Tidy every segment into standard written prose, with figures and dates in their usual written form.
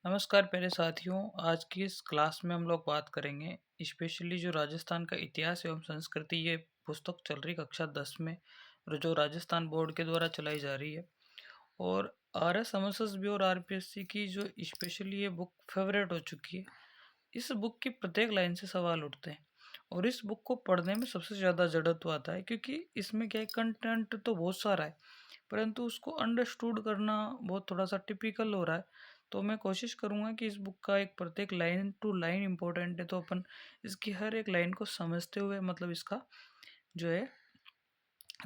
नमस्कार प्यारे साथियों। आज की इस क्लास में हम लोग बात करेंगे स्पेशली जो राजस्थान का इतिहास एवं संस्कृति। ये पुस्तक चल रही कक्षा 10 में और जो राजस्थान बोर्ड के द्वारा चलाई जा रही है। और RS एमएसएसबी और आरपीएससी की जो स्पेशली ये बुक फेवरेट हो चुकी है। इस बुक की प्रत्येक लाइन से सवाल उठते हैं और इस बुक को पढ़ने में सबसे ज़्यादा जड़त्व आता है, क्योंकि इसमें क्या है, कंटेंट तो बहुत सारा है परंतु उसको अंडरस्टूड करना बहुत थोड़ा सा टिपिकल हो रहा है। तो मैं कोशिश करूँगा कि इस बुक का एक प्रत्येक लाइन टू लाइन इम्पोर्टेंट है, तो अपन इसकी हर एक लाइन को समझते हुए मतलब इसका जो है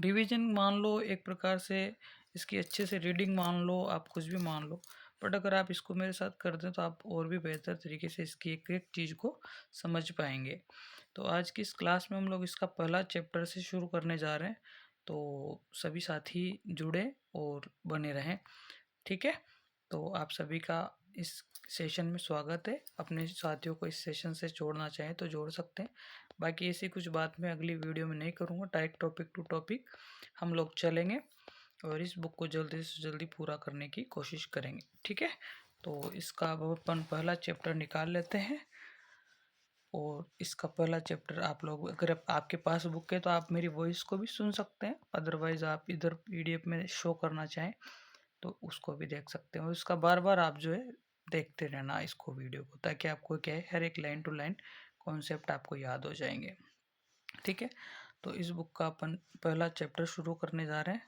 रिवीजन मान लो, एक प्रकार से इसकी अच्छे से रीडिंग मान लो, आप कुछ भी मान लो। बट अगर आप इसको मेरे साथ कर दें तो आप और भी बेहतर तरीके से इसकी एक एक चीज़ को समझ पाएंगे। तो आज की इस क्लास में हम लोग इसका पहला चैप्टर से शुरू करने जा रहे हैं। तो सभी साथी जुड़े और बने रहें, ठीक है। तो आप सभी का इस सेशन में स्वागत है। अपने साथियों को इस सेशन से जोड़ना चाहें तो जोड़ सकते हैं। बाकी ऐसी कुछ बात मैं अगली वीडियो में नहीं करूँगा, डायरेक्ट टॉपिक टू टॉपिक हम लोग चलेंगे और इस बुक को जल्दी से जल्दी पूरा करने की कोशिश करेंगे, ठीक है। तो इसका अब अपन पहला चैप्टर निकाल लेते हैं। और इसका पहला चैप्टर आप लोग, अगर आपके पास बुक है तो आप मेरी वॉइस को भी सुन सकते हैं, अदरवाइज़ आप इधर पीडीएफ में शो करना चाहें तो उसको भी देख सकते हैं। और इसका बार बार आप जो है देखते रहना इसको, वीडियो को, ताकि आपको क्या है, हर एक लाइन टू लाइन कॉन्सेप्ट आपको याद हो जाएंगे, ठीक है। तो इस बुक का अपन पहला चैप्टर शुरू करने जा रहे हैं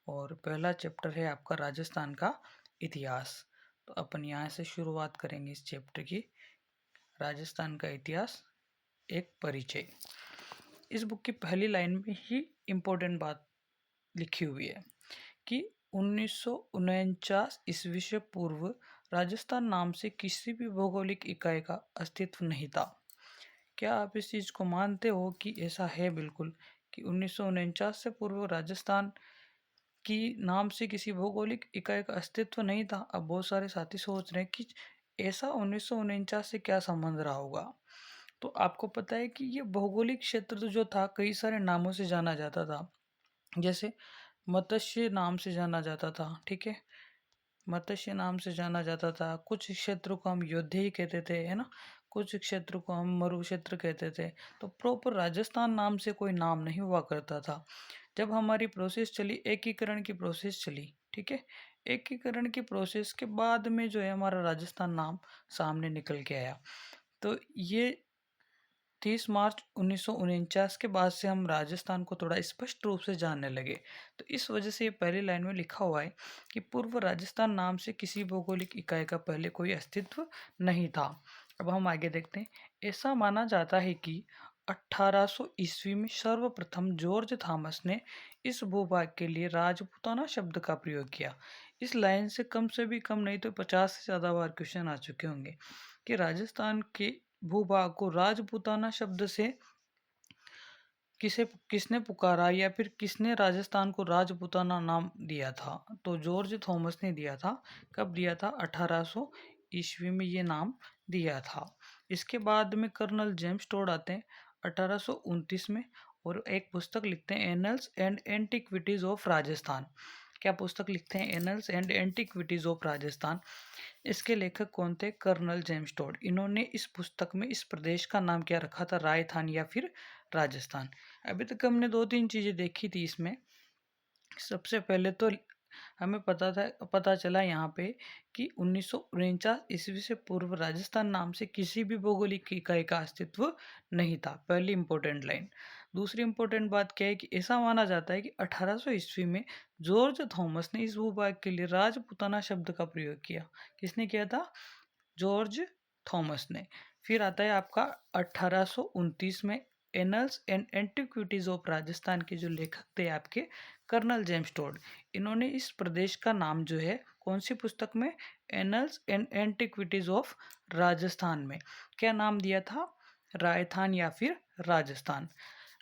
और पहला चैप्टर है आपका राजस्थान का इतिहास। तो अपन यहाँ से शुरुआत करेंगे इस चैप्टर की। राजस्थान का इतिहास, एक परिचय। इस बुक की पहली लाइन में ही इम्पोर्टेंट बात लिखी हुई है कि 1949 ईस्वी से पूर्व राजस्थान नाम से किसी भी भौगोलिक इकाई का अस्तित्व नहीं था। क्या आप इस चीज़ को मानते हो कि ऐसा है बिल्कुल, कि 1949 से पूर्व राजस्थान की नाम से किसी भौगोलिक इकाई का अस्तित्व नहीं था? अब बहुत सारे साथी सोच रहे हैं कि ऐसा 1949 से क्या संबंध रहा होगा। तो आपको पता है कि ये भौगोलिक क्षेत्र तो जो था कई सारे नामों से जाना जाता था। जैसे मत्स्य नाम से जाना जाता था, ठीक है। मत्स्य नाम से जाना जाता था। कुछ क्षेत्रों को हम योद्धे ही कहते थे, है ना। कुछ क्षेत्र को हम मरु क्षेत्र कहते थे। तो प्रॉपर राजस्थान नाम से कोई नाम नहीं हुआ करता था। जब हमारी प्रोसेस चली, एकीकरण की प्रोसेस चली, ठीक है। एकीकरण की प्रोसेस के बाद में जो है हमारा राजस्थान नाम सामने निकल के आया। तो ये 30 मार्च 1949 के बाद से हम राजस्थान को थोड़ा स्पष्ट रूप से जानने लगे। तो इस वजह से ये पहली लाइन में लिखा हुआ है कि पूर्व राजस्थान नाम से किसी भौगोलिक इकाई का पहले कोई अस्तित्व नहीं था। अब हम आगे देखते हैं। ऐसा माना जाता है कि 1800 ईस्वी में सर्वप्रथम जॉर्ज थॉमस ने इस भूभाग के लिए राजपूताना शब्द का प्रयोग किया। इस लाइन से भी कम नहीं तो 50 से ज़्यादा बार क्वेश्चन आ चुके होंगे कि राजस्थान के भूभाग को राजपूताना शब्द से किसने पुकारा, या फिर किसने राजस्थान को राजपूताना नाम दिया था? तो जॉर्ज थॉमस ने दिया था। कब दिया था? 1800 ईस्वी में ये नाम दिया था। इसके बाद में कर्नल जेम्स टोड आते हैं 1829 में और एक पुस्तक लिखते हैं, annals and antiquities of Rajasthan. क्या पुस्तक लिखते हैं? Annals and antiquities of Rajasthan. इसके लेखक कौन थे? Colonel James Tod. इन्होंने इस पुस्तक में इस प्रदेश का नाम क्या रखा था? राजस्थान या फिर राजस्थान। अभी तक हमने दो तीन चीज़ें देखी थी इसमें। सबसे पहले तो हमें पता चला यहाँ पे कि 1949 ईस्वी से पूर्व राजस्थान नाम से किसी भी भौगोलिक इकाई का अस्तित्व नहीं था। पहली इंपॉर्टेंट लाइन। दूसरी इंपॉर्टेंट बात क्या है कि ऐसा माना जाता है कि 1800 ईस्वी में जॉर्ज थॉमस ने इस भूभाग के लिए राजपूताना शब्द का प्रयोग किया। किसने किया था? जॉर्ज थॉमस ने। फिर आता है आपका 1829 में annuls and antiquities of Rajasthan के जो लेखक थे आपके कर्नल जेम्स टोड। इन्होंने इस प्रदेश का नाम जो है कौन सी पुस्तक में? Annuls and antiquities of Rajasthan में क्या नाम दिया था? राजस्थान या फिर राजस्थान।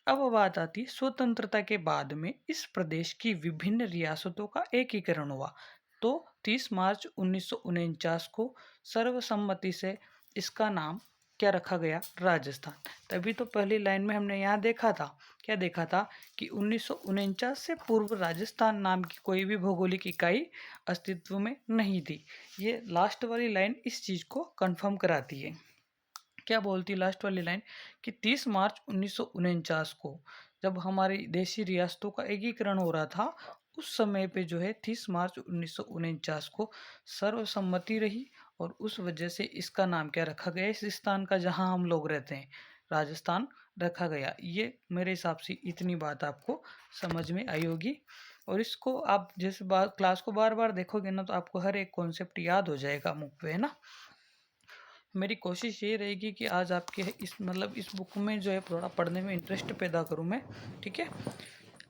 अब बात आती है स्वतंत्रता के बाद में इस प्रदेश की विभिन्न रियासतों का एकीकरण हुआ। तो 30 मार्च 1949 को सर्वसम्मति से इसका नाम क्या रखा गया? राजस्थान। तभी तो पहली लाइन में हमने यहाँ देखा था क्या देखा था कि 1949 से पूर्व राजस्थान नाम की कोई भी भौगोलिक इकाई अस्तित्व में नहीं थी। ये लास्ट वाली लाइन इस चीज़ को कंफर्म कराती है। क्या बोलती है लास्ट वाली लाइन कि 30 मार्च 1949 को जब हमारी देशी रियासतों का एकीकरण हो रहा था, उस समय पे जो है 30 मार्च 1949 को सर्वसम्मति रही और उस वजह से इसका नाम क्या रखा गया, इस स्थान का जहां हम लोग रहते हैं, राजस्थान रखा गया। ये मेरे हिसाब से इतनी बात आपको समझ में आई होगी। और इसको आप जैसे बार क्लास को बार बार देखोगे ना, तो आपको हर एक कॉन्सेप्ट याद हो जाएगा मुख पे, है ना। मेरी कोशिश ये रहेगी कि आज आपके इस बुक में जो है थोड़ा पढ़ने में इंटरेस्ट पैदा करूं मैं, ठीक है।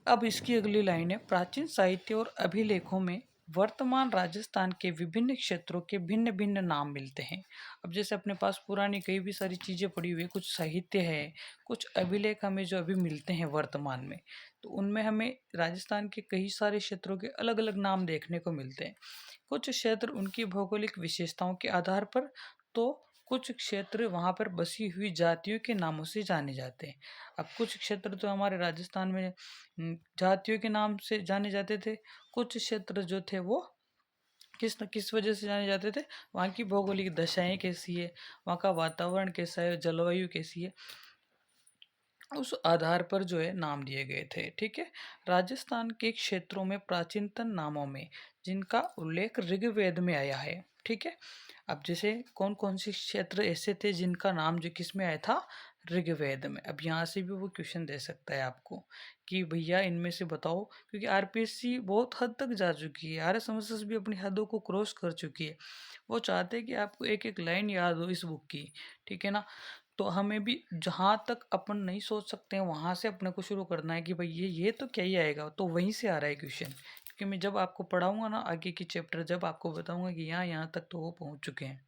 अब इसकी अगली लाइन है, प्राचीन साहित्य और अभिलेखों में वर्तमान राजस्थान के विभिन्न क्षेत्रों के भिन्न भिन्न नाम मिलते हैं। अब जैसे अपने पास पुरानी कई भी सारी चीज़ें पड़ी हुई है, कुछ साहित्य है, कुछ अभिलेख हमें जो अभी मिलते हैं वर्तमान में, तो उनमें हमें राजस्थान के कई सारे क्षेत्रों के अलग अलग नाम देखने को मिलते हैं। कुछ क्षेत्र उनकी भौगोलिक विशेषताओं के आधार पर, तो कुछ क्षेत्र वहाँ पर बसी हुई जातियों के नामों से जाने जाते हैं। अब कुछ क्षेत्र तो हमारे राजस्थान में जातियों के नाम से जाने जाते थे, कुछ क्षेत्र जो थे वो किस न किस वजह से जाने जाते थे, वहाँ की भौगोलिक दशाएं कैसी है, वहाँ का वातावरण कैसा है, जलवायु कैसी है, उस आधार पर जो है नाम दिए गए थे, ठीक है। राजस्थान के क्षेत्रों में प्राचीनतम नामों में जिनका उल्लेख ऋग्वेद में आया है, ठीक है। अब जैसे कौन कौन से क्षेत्र ऐसे थे जिनका नाम जो किस में आया था, ऋग्वेद में। अब यहाँ से भी वो क्वेश्चन दे सकता है आपको कि भैया इनमें से बताओ, क्योंकि आरपीएससी बहुत हद तक जा चुकी है, आरएसएमएसएस भी अपनी हदों को क्रॉस कर चुकी है। वो चाहते हैं कि आपको एक एक लाइन याद हो इस बुक की, ठीक है ना। तो हमें भी जहाँ तक अपन नहीं सोच सकते हैं वहाँ से अपने को शुरू करना है कि भाई ये तो क्या ही आएगा, तो वहीं से आ रहा है क्वेश्चन। क्योंकि मैं जब आपको पढ़ाऊंगा ना आगे की चैप्टर, जब आपको बताऊंगा कि यहाँ तक तो वो पहुँच चुके हैं।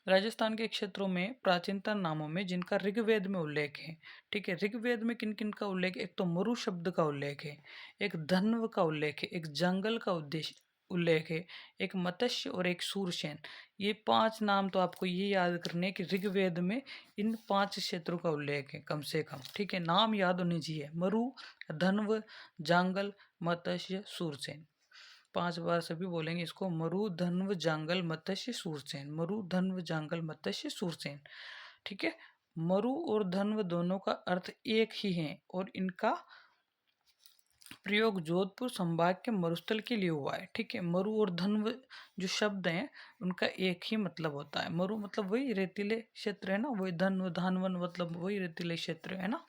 राजस्थान के क्षेत्रों में प्राचीनतम नामों में जिनका ऋग्वेद में उल्लेख है, ठीक है। ऋग्वेद में किन किन का उल्लेख, एक तो मरु शब्द का उल्लेख है, एक धन्व का उल्लेख है, एक जंगल का उद्देश्य उल्लेख है, एक मत्स्य और एक सूरसेन। ये 5 नाम तो आपको ये याद करने हैं कि ऋग्वेद में इन 5 क्षेत्रों का उल्लेख है कम से कम, ठीक है। नाम याद होने चाहिए, मरु, धन्व, जांगल, मत्स्य, सूरसेन। 5 बार सभी बोलेंगे इसको, मरु धन्व जांगल मत्स्य सूरसेन, मरु धन्व जांगल मत्स्य सूरसेन, ठीक है। मरु और धन्व दोनों का अर्थ एक ही है और इनका प्रयोग जोधपुर संभाग के मरुस्थल के लिए हुआ है, ठीक है। मरु और धन्व जो शब्द हैं उनका एक ही मतलब होता है। मरु मतलब वही रेतीले क्षेत्र है ना, वही धन्व धानवन मतलब वही रेतीले क्षेत्र है ना।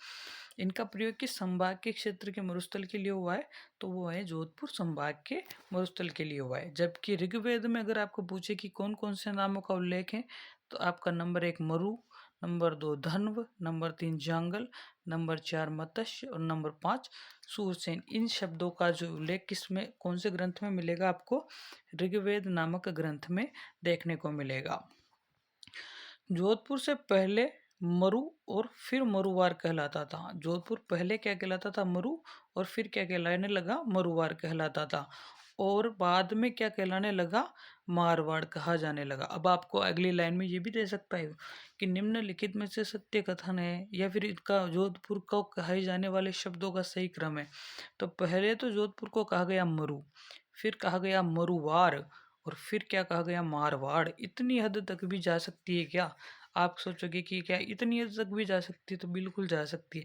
इनका प्रयोग किस संभाग के क्षेत्र के मरुस्थल के लिए हुआ है, तो वो है जोधपुर संभाग के मरुस्थल के लिए हुआ है। जबकि ऋग्वेद में अगर आपको पूछे कि कौन कौन से नामों का उल्लेख है, तो आपका नंबर 1 मरु, नंबर 2 धन्व, नंबर 3 जांगल, नंबर 4 मत्स्य और नंबर 5 सूरसेन। इन शब्दों का जो उल्लेख किस में, कौन से ग्रंथ में मिलेगा आपको, ऋग्वेद नामक ग्रंथ में देखने को मिलेगा। जोधपुर से पहले मरु और फिर मरुवार कहलाता था। जोधपुर पहले क्या कहलाता था, मरु, और फिर क्या कहलाने लगा, मरुवार कहलाता था। और बाद में क्या कहलाने लगा, मारवाड़ कहा जाने लगा। अब आपको अगली लाइन में ये भी दे सकता है कि निम्नलिखित में से सत्य कथन है या फिर इनका जोधपुर को कहे जाने वाले शब्दों का सही क्रम है। तो पहले तो जोधपुर को कहा गया मरु, फिर कहा गया मरुवार, और फिर क्या कहा गया, मारवाड़। इतनी हद तक भी जा सकती है क्या? आप सोचोगे कि क्या इतनी हद तक भी जा सकती है, तो बिल्कुल जा सकती है।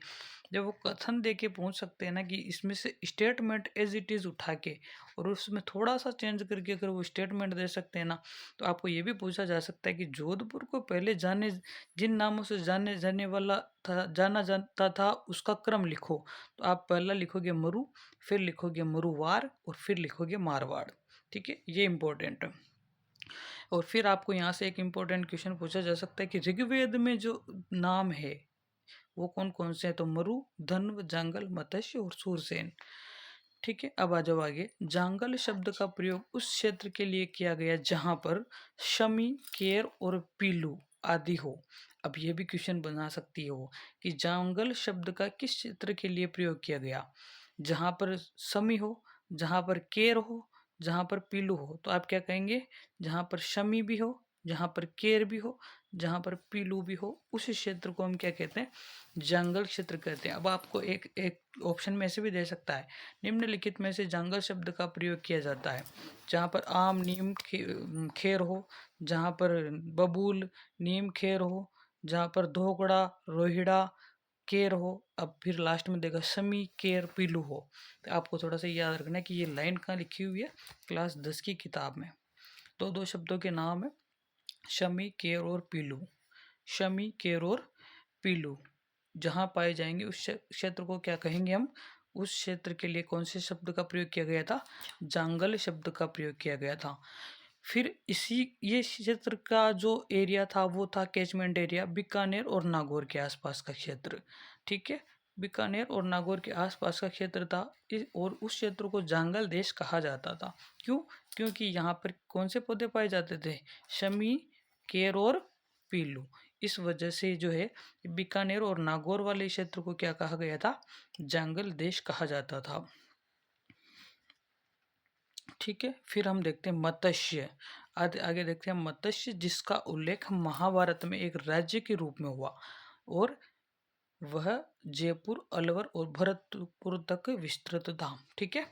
जब वो कथन दे के पहुँच सकते हैं ना कि इसमें से स्टेटमेंट एज इट इज़ उठा के और उसमें थोड़ा सा चेंज करके अगर वो स्टेटमेंट दे सकते हैं ना, तो आपको ये भी पूछा जा सकता है कि जोधपुर को पहले जिन नामों से जाने जाने वाला था, जाना जाता था, उसका क्रम लिखो। तो आप पहला लिखोगे मरु, फिर लिखोगे मरुवार और फिर लिखोगे मारवाड़, ठीक है। ये इंपॉर्टेंट है। और फिर आपको यहाँ से एक इम्पोर्टेंट क्वेश्चन पूछा जा सकता है कि ऋग्वेद में जो नाम है वो कौन कौन से हैं, तो मरु, धन्व, जांगल, मत्स्य और सूरसेन, ठीक है। अब आ जाओ आगे। जांगल शब्द का प्रयोग उस क्षेत्र के लिए किया गया जहां पर शमी, केर और पीलू आदि हो। अब ये भी क्वेश्चन बना सकती है वो कि जांगल शब्द का किस क्षेत्र के लिए प्रयोग किया गया, जहां पर शमी हो, जहां पर केर हो, जहां पर पीलू हो। तो आप क्या कहेंगे, जहां पर शमी भी हो, जहाँ पर केर भी हो, जहाँ पर पीलू भी हो, उस क्षेत्र को हम क्या कहते हैं, जंगल क्षेत्र कहते हैं। अब आपको एक एक ऑप्शन में ऐसे भी दे सकता है, निम्नलिखित में से जंगल शब्द का प्रयोग किया जाता है जहाँ पर आम, नीम, खेर हो, जहाँ पर बबूल, नीम, खेर हो, जहाँ पर धोकड़ा, रोहिड़ा, केर हो। अब फिर लास्ट में देखा समी, केर, पीलू हो। तो आपको थोड़ा सा याद रखना है कि ये लाइन कहाँ लिखी हुई है, क्लास 10 की किताब में। तो दो शब्दों के नाम है शमी, केर और पीलू। शमी, केर और पीलू जहाँ पाए जाएंगे उस क्षेत्र को क्या कहेंगे हम, उस क्षेत्र के लिए कौन से शब्द का प्रयोग किया गया था, जंगल शब्द का प्रयोग किया गया था। फिर इसी ये क्षेत्र का जो एरिया था वो था कैचमेंट एरिया, बीकानेर और नागौर के आसपास का क्षेत्र। ठीक है, बीकानेर और नागौर के आसपास का क्षेत्र था और उस क्षेत्र को जंगल देश कहा जाता था। क्यों? क्योंकि यहाँ पर कौन से पौधे पाए जाते थे, शमी, केर और पीलू। इस वजह से जो है बीकानेर और नागौर वाले क्षेत्र को क्या कहा गया था, जंगल देश कहा जाता था। ठीक है, फिर हम देखते हैं मत्स्य। आगे देखते हैं मत्स्य, जिसका उल्लेख महाभारत में एक राज्य के रूप में हुआ और वह जयपुर, अलवर और भरतपुर तक विस्तृत था। ठीक है,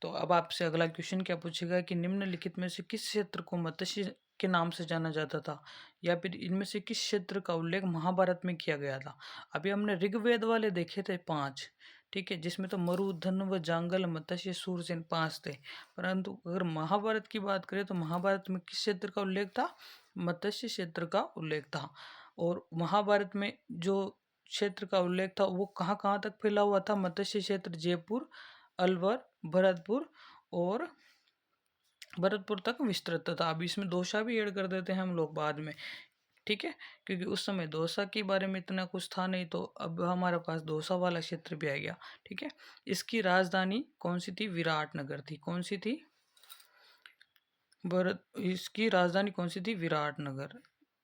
तो अब आपसे अगला क्वेश्चन क्या पूछेगा कि निम्नलिखित में से किस क्षेत्र को मत्स्य के नाम से जाना जाता था, या फिर इनमें से किस क्षेत्र का उल्लेख महाभारत में किया गया था। अभी हमने ऋग्वेद वाले देखे थे 5, ठीक है, जिसमें तो मरु, धन्व, जांगल, मत्स्य, सूरसेन 5 थे। परंतु अगर महाभारत की बात करें तो महाभारत में किस क्षेत्र का उल्लेख था, मत्स्य क्षेत्र का उल्लेख था। और महाभारत में जो क्षेत्र का उल्लेख था वो कहाँ कहाँ तक फैला हुआ था, मत्स्य क्षेत्र जयपुर, अलवर, भरतपुर और भरतपुर तक विस्तृत था। अब इसमें दोसा भी ऐड कर देते हैं हम लोग बाद में, ठीक है, क्योंकि उस समय दोसा के बारे में इतना कुछ था नहीं, तो अब हमारे पास दोसा वाला क्षेत्र भी आ गया। ठीक है, इसकी राजधानी कौन सी थी, विराटनगर थी। कौन सी थी, इसकी राजधानी कौन सी थी, विराटनगर।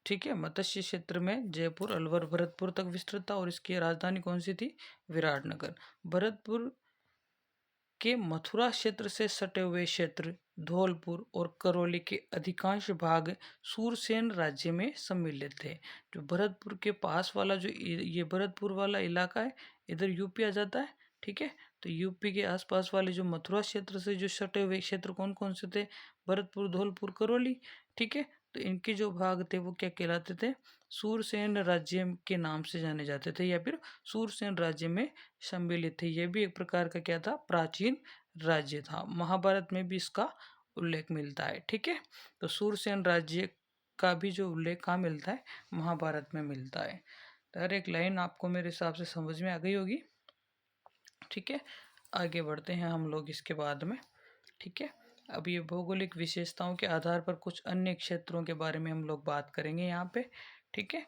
ठीक है, मत्स्य क्षेत्र में जयपुर, अलवर, भरतपुर तक विस्तृत था और इसकी राजधानी कौन सी थी, विराटनगर। भरतपुर के मथुरा क्षेत्र से सटे हुए क्षेत्र धौलपुर और करौली के अधिकांश भाग सूरसेन राज्य में सम्मिलित थे। जो भरतपुर के पास वाला जो ये भरतपुर वाला इलाका है, इधर यूपी आ जाता है। ठीक है, तो यूपी के आसपास वाले जो मथुरा क्षेत्र से जो सटे हुए क्षेत्र कौन कौन से थे, भरतपुर, धौलपुर, करौली। ठीक है, तो इनके जो भाग थे वो क्या कहलाते थे, सूरसेन राज्य के नाम से जाने जाते थे, या फिर सूरसेन राज्य में सम्मिलित थे। यह भी एक प्रकार का क्या था, प्राचीन राज्य था। महाभारत में भी इसका उल्लेख मिलता है। ठीक है, तो सूरसेन राज्य का भी जो उल्लेख कहाँ मिलता है, महाभारत में मिलता है। तो हर एक लाइन आपको मेरे हिसाब से समझ में आ गई होगी। ठीक है, आगे बढ़ते हैं हम लोग इसके बाद में। ठीक है, अब ये भौगोलिक विशेषताओं के आधार पर कुछ अन्य क्षेत्रों के बारे में हम लोग बात करेंगे यहाँ पे। ठीक है,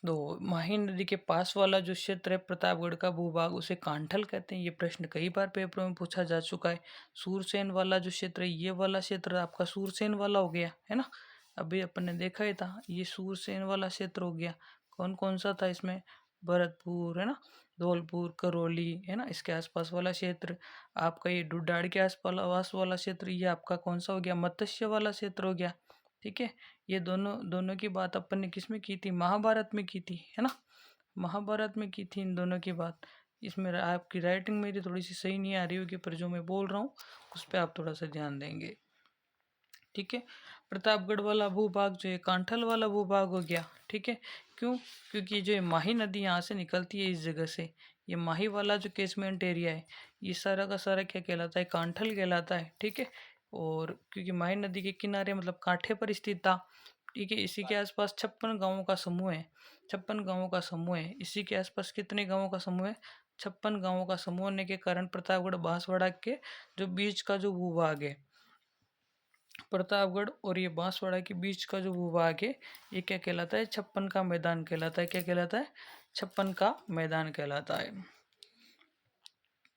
तो माही नदी के पास वाला जो क्षेत्र है प्रतापगढ़ का भूभाग, उसे कांठल कहते हैं। ये प्रश्न कई बार पेपरों में पूछा जा चुका है। सूरसेन वाला जो क्षेत्र है, ये वाला क्षेत्र आपका सूरसेन वाला हो गया है ना। अभी अपन ने देखा ही था, ये सूरसेन वाला क्षेत्र हो गया। कौन कौन सा था इसमें, भरतपुर है ना, धौलपुर, करौली है ना, इसके आसपास वाला क्षेत्र। आपका ये डुडाड़ के आसपास वाला क्षेत्र, ये आपका कौन सा हो गया, मत्स्य वाला क्षेत्र हो गया। ठीक है, ये दोनों दोनों की बात अपन ने किस में की थी, महाभारत में की थी, है ना, महाभारत में की थी इन दोनों की बात। इसमें आपकी राइटिंग मेरी थोड़ी सी सही नहीं आ रही होगी, पर जो मैं बोल रहा हूँ उस पर आप थोड़ा सा ध्यान देंगे। ठीक है, प्रतापगढ़ वाला भूभाग जो है कांठल वाला भूभाग हो गया। ठीक है, क्यों, क्योंकि जो माही नदी यहाँ से निकलती है इस जगह से, ये माही वाला जो कैचमेंट एरिया है, ये सारा का सारा क्या कहलाता है, कांठल कहलाता है। ठीक है, और क्योंकि माही नदी के किनारे मतलब कांठे पर स्थित था। ठीक है, इसी के आसपास 56 गांवों का समूह है। 56 गांवों का समूह है, इसी के आसपास कितने गांवों का समूह है, 56 गांवों का समूह होने के कारण प्रतापगढ़ बांसवाड़ा के जो बीच का जो भूभाग है, प्रतापगढ़ और ये बांसवाड़ा के बीच का जो भूभाग है, ये क्या कहलाता है, 56 का मैदान कहलाता है। क्या कहलाता है, 56 का मैदान कहलाता है।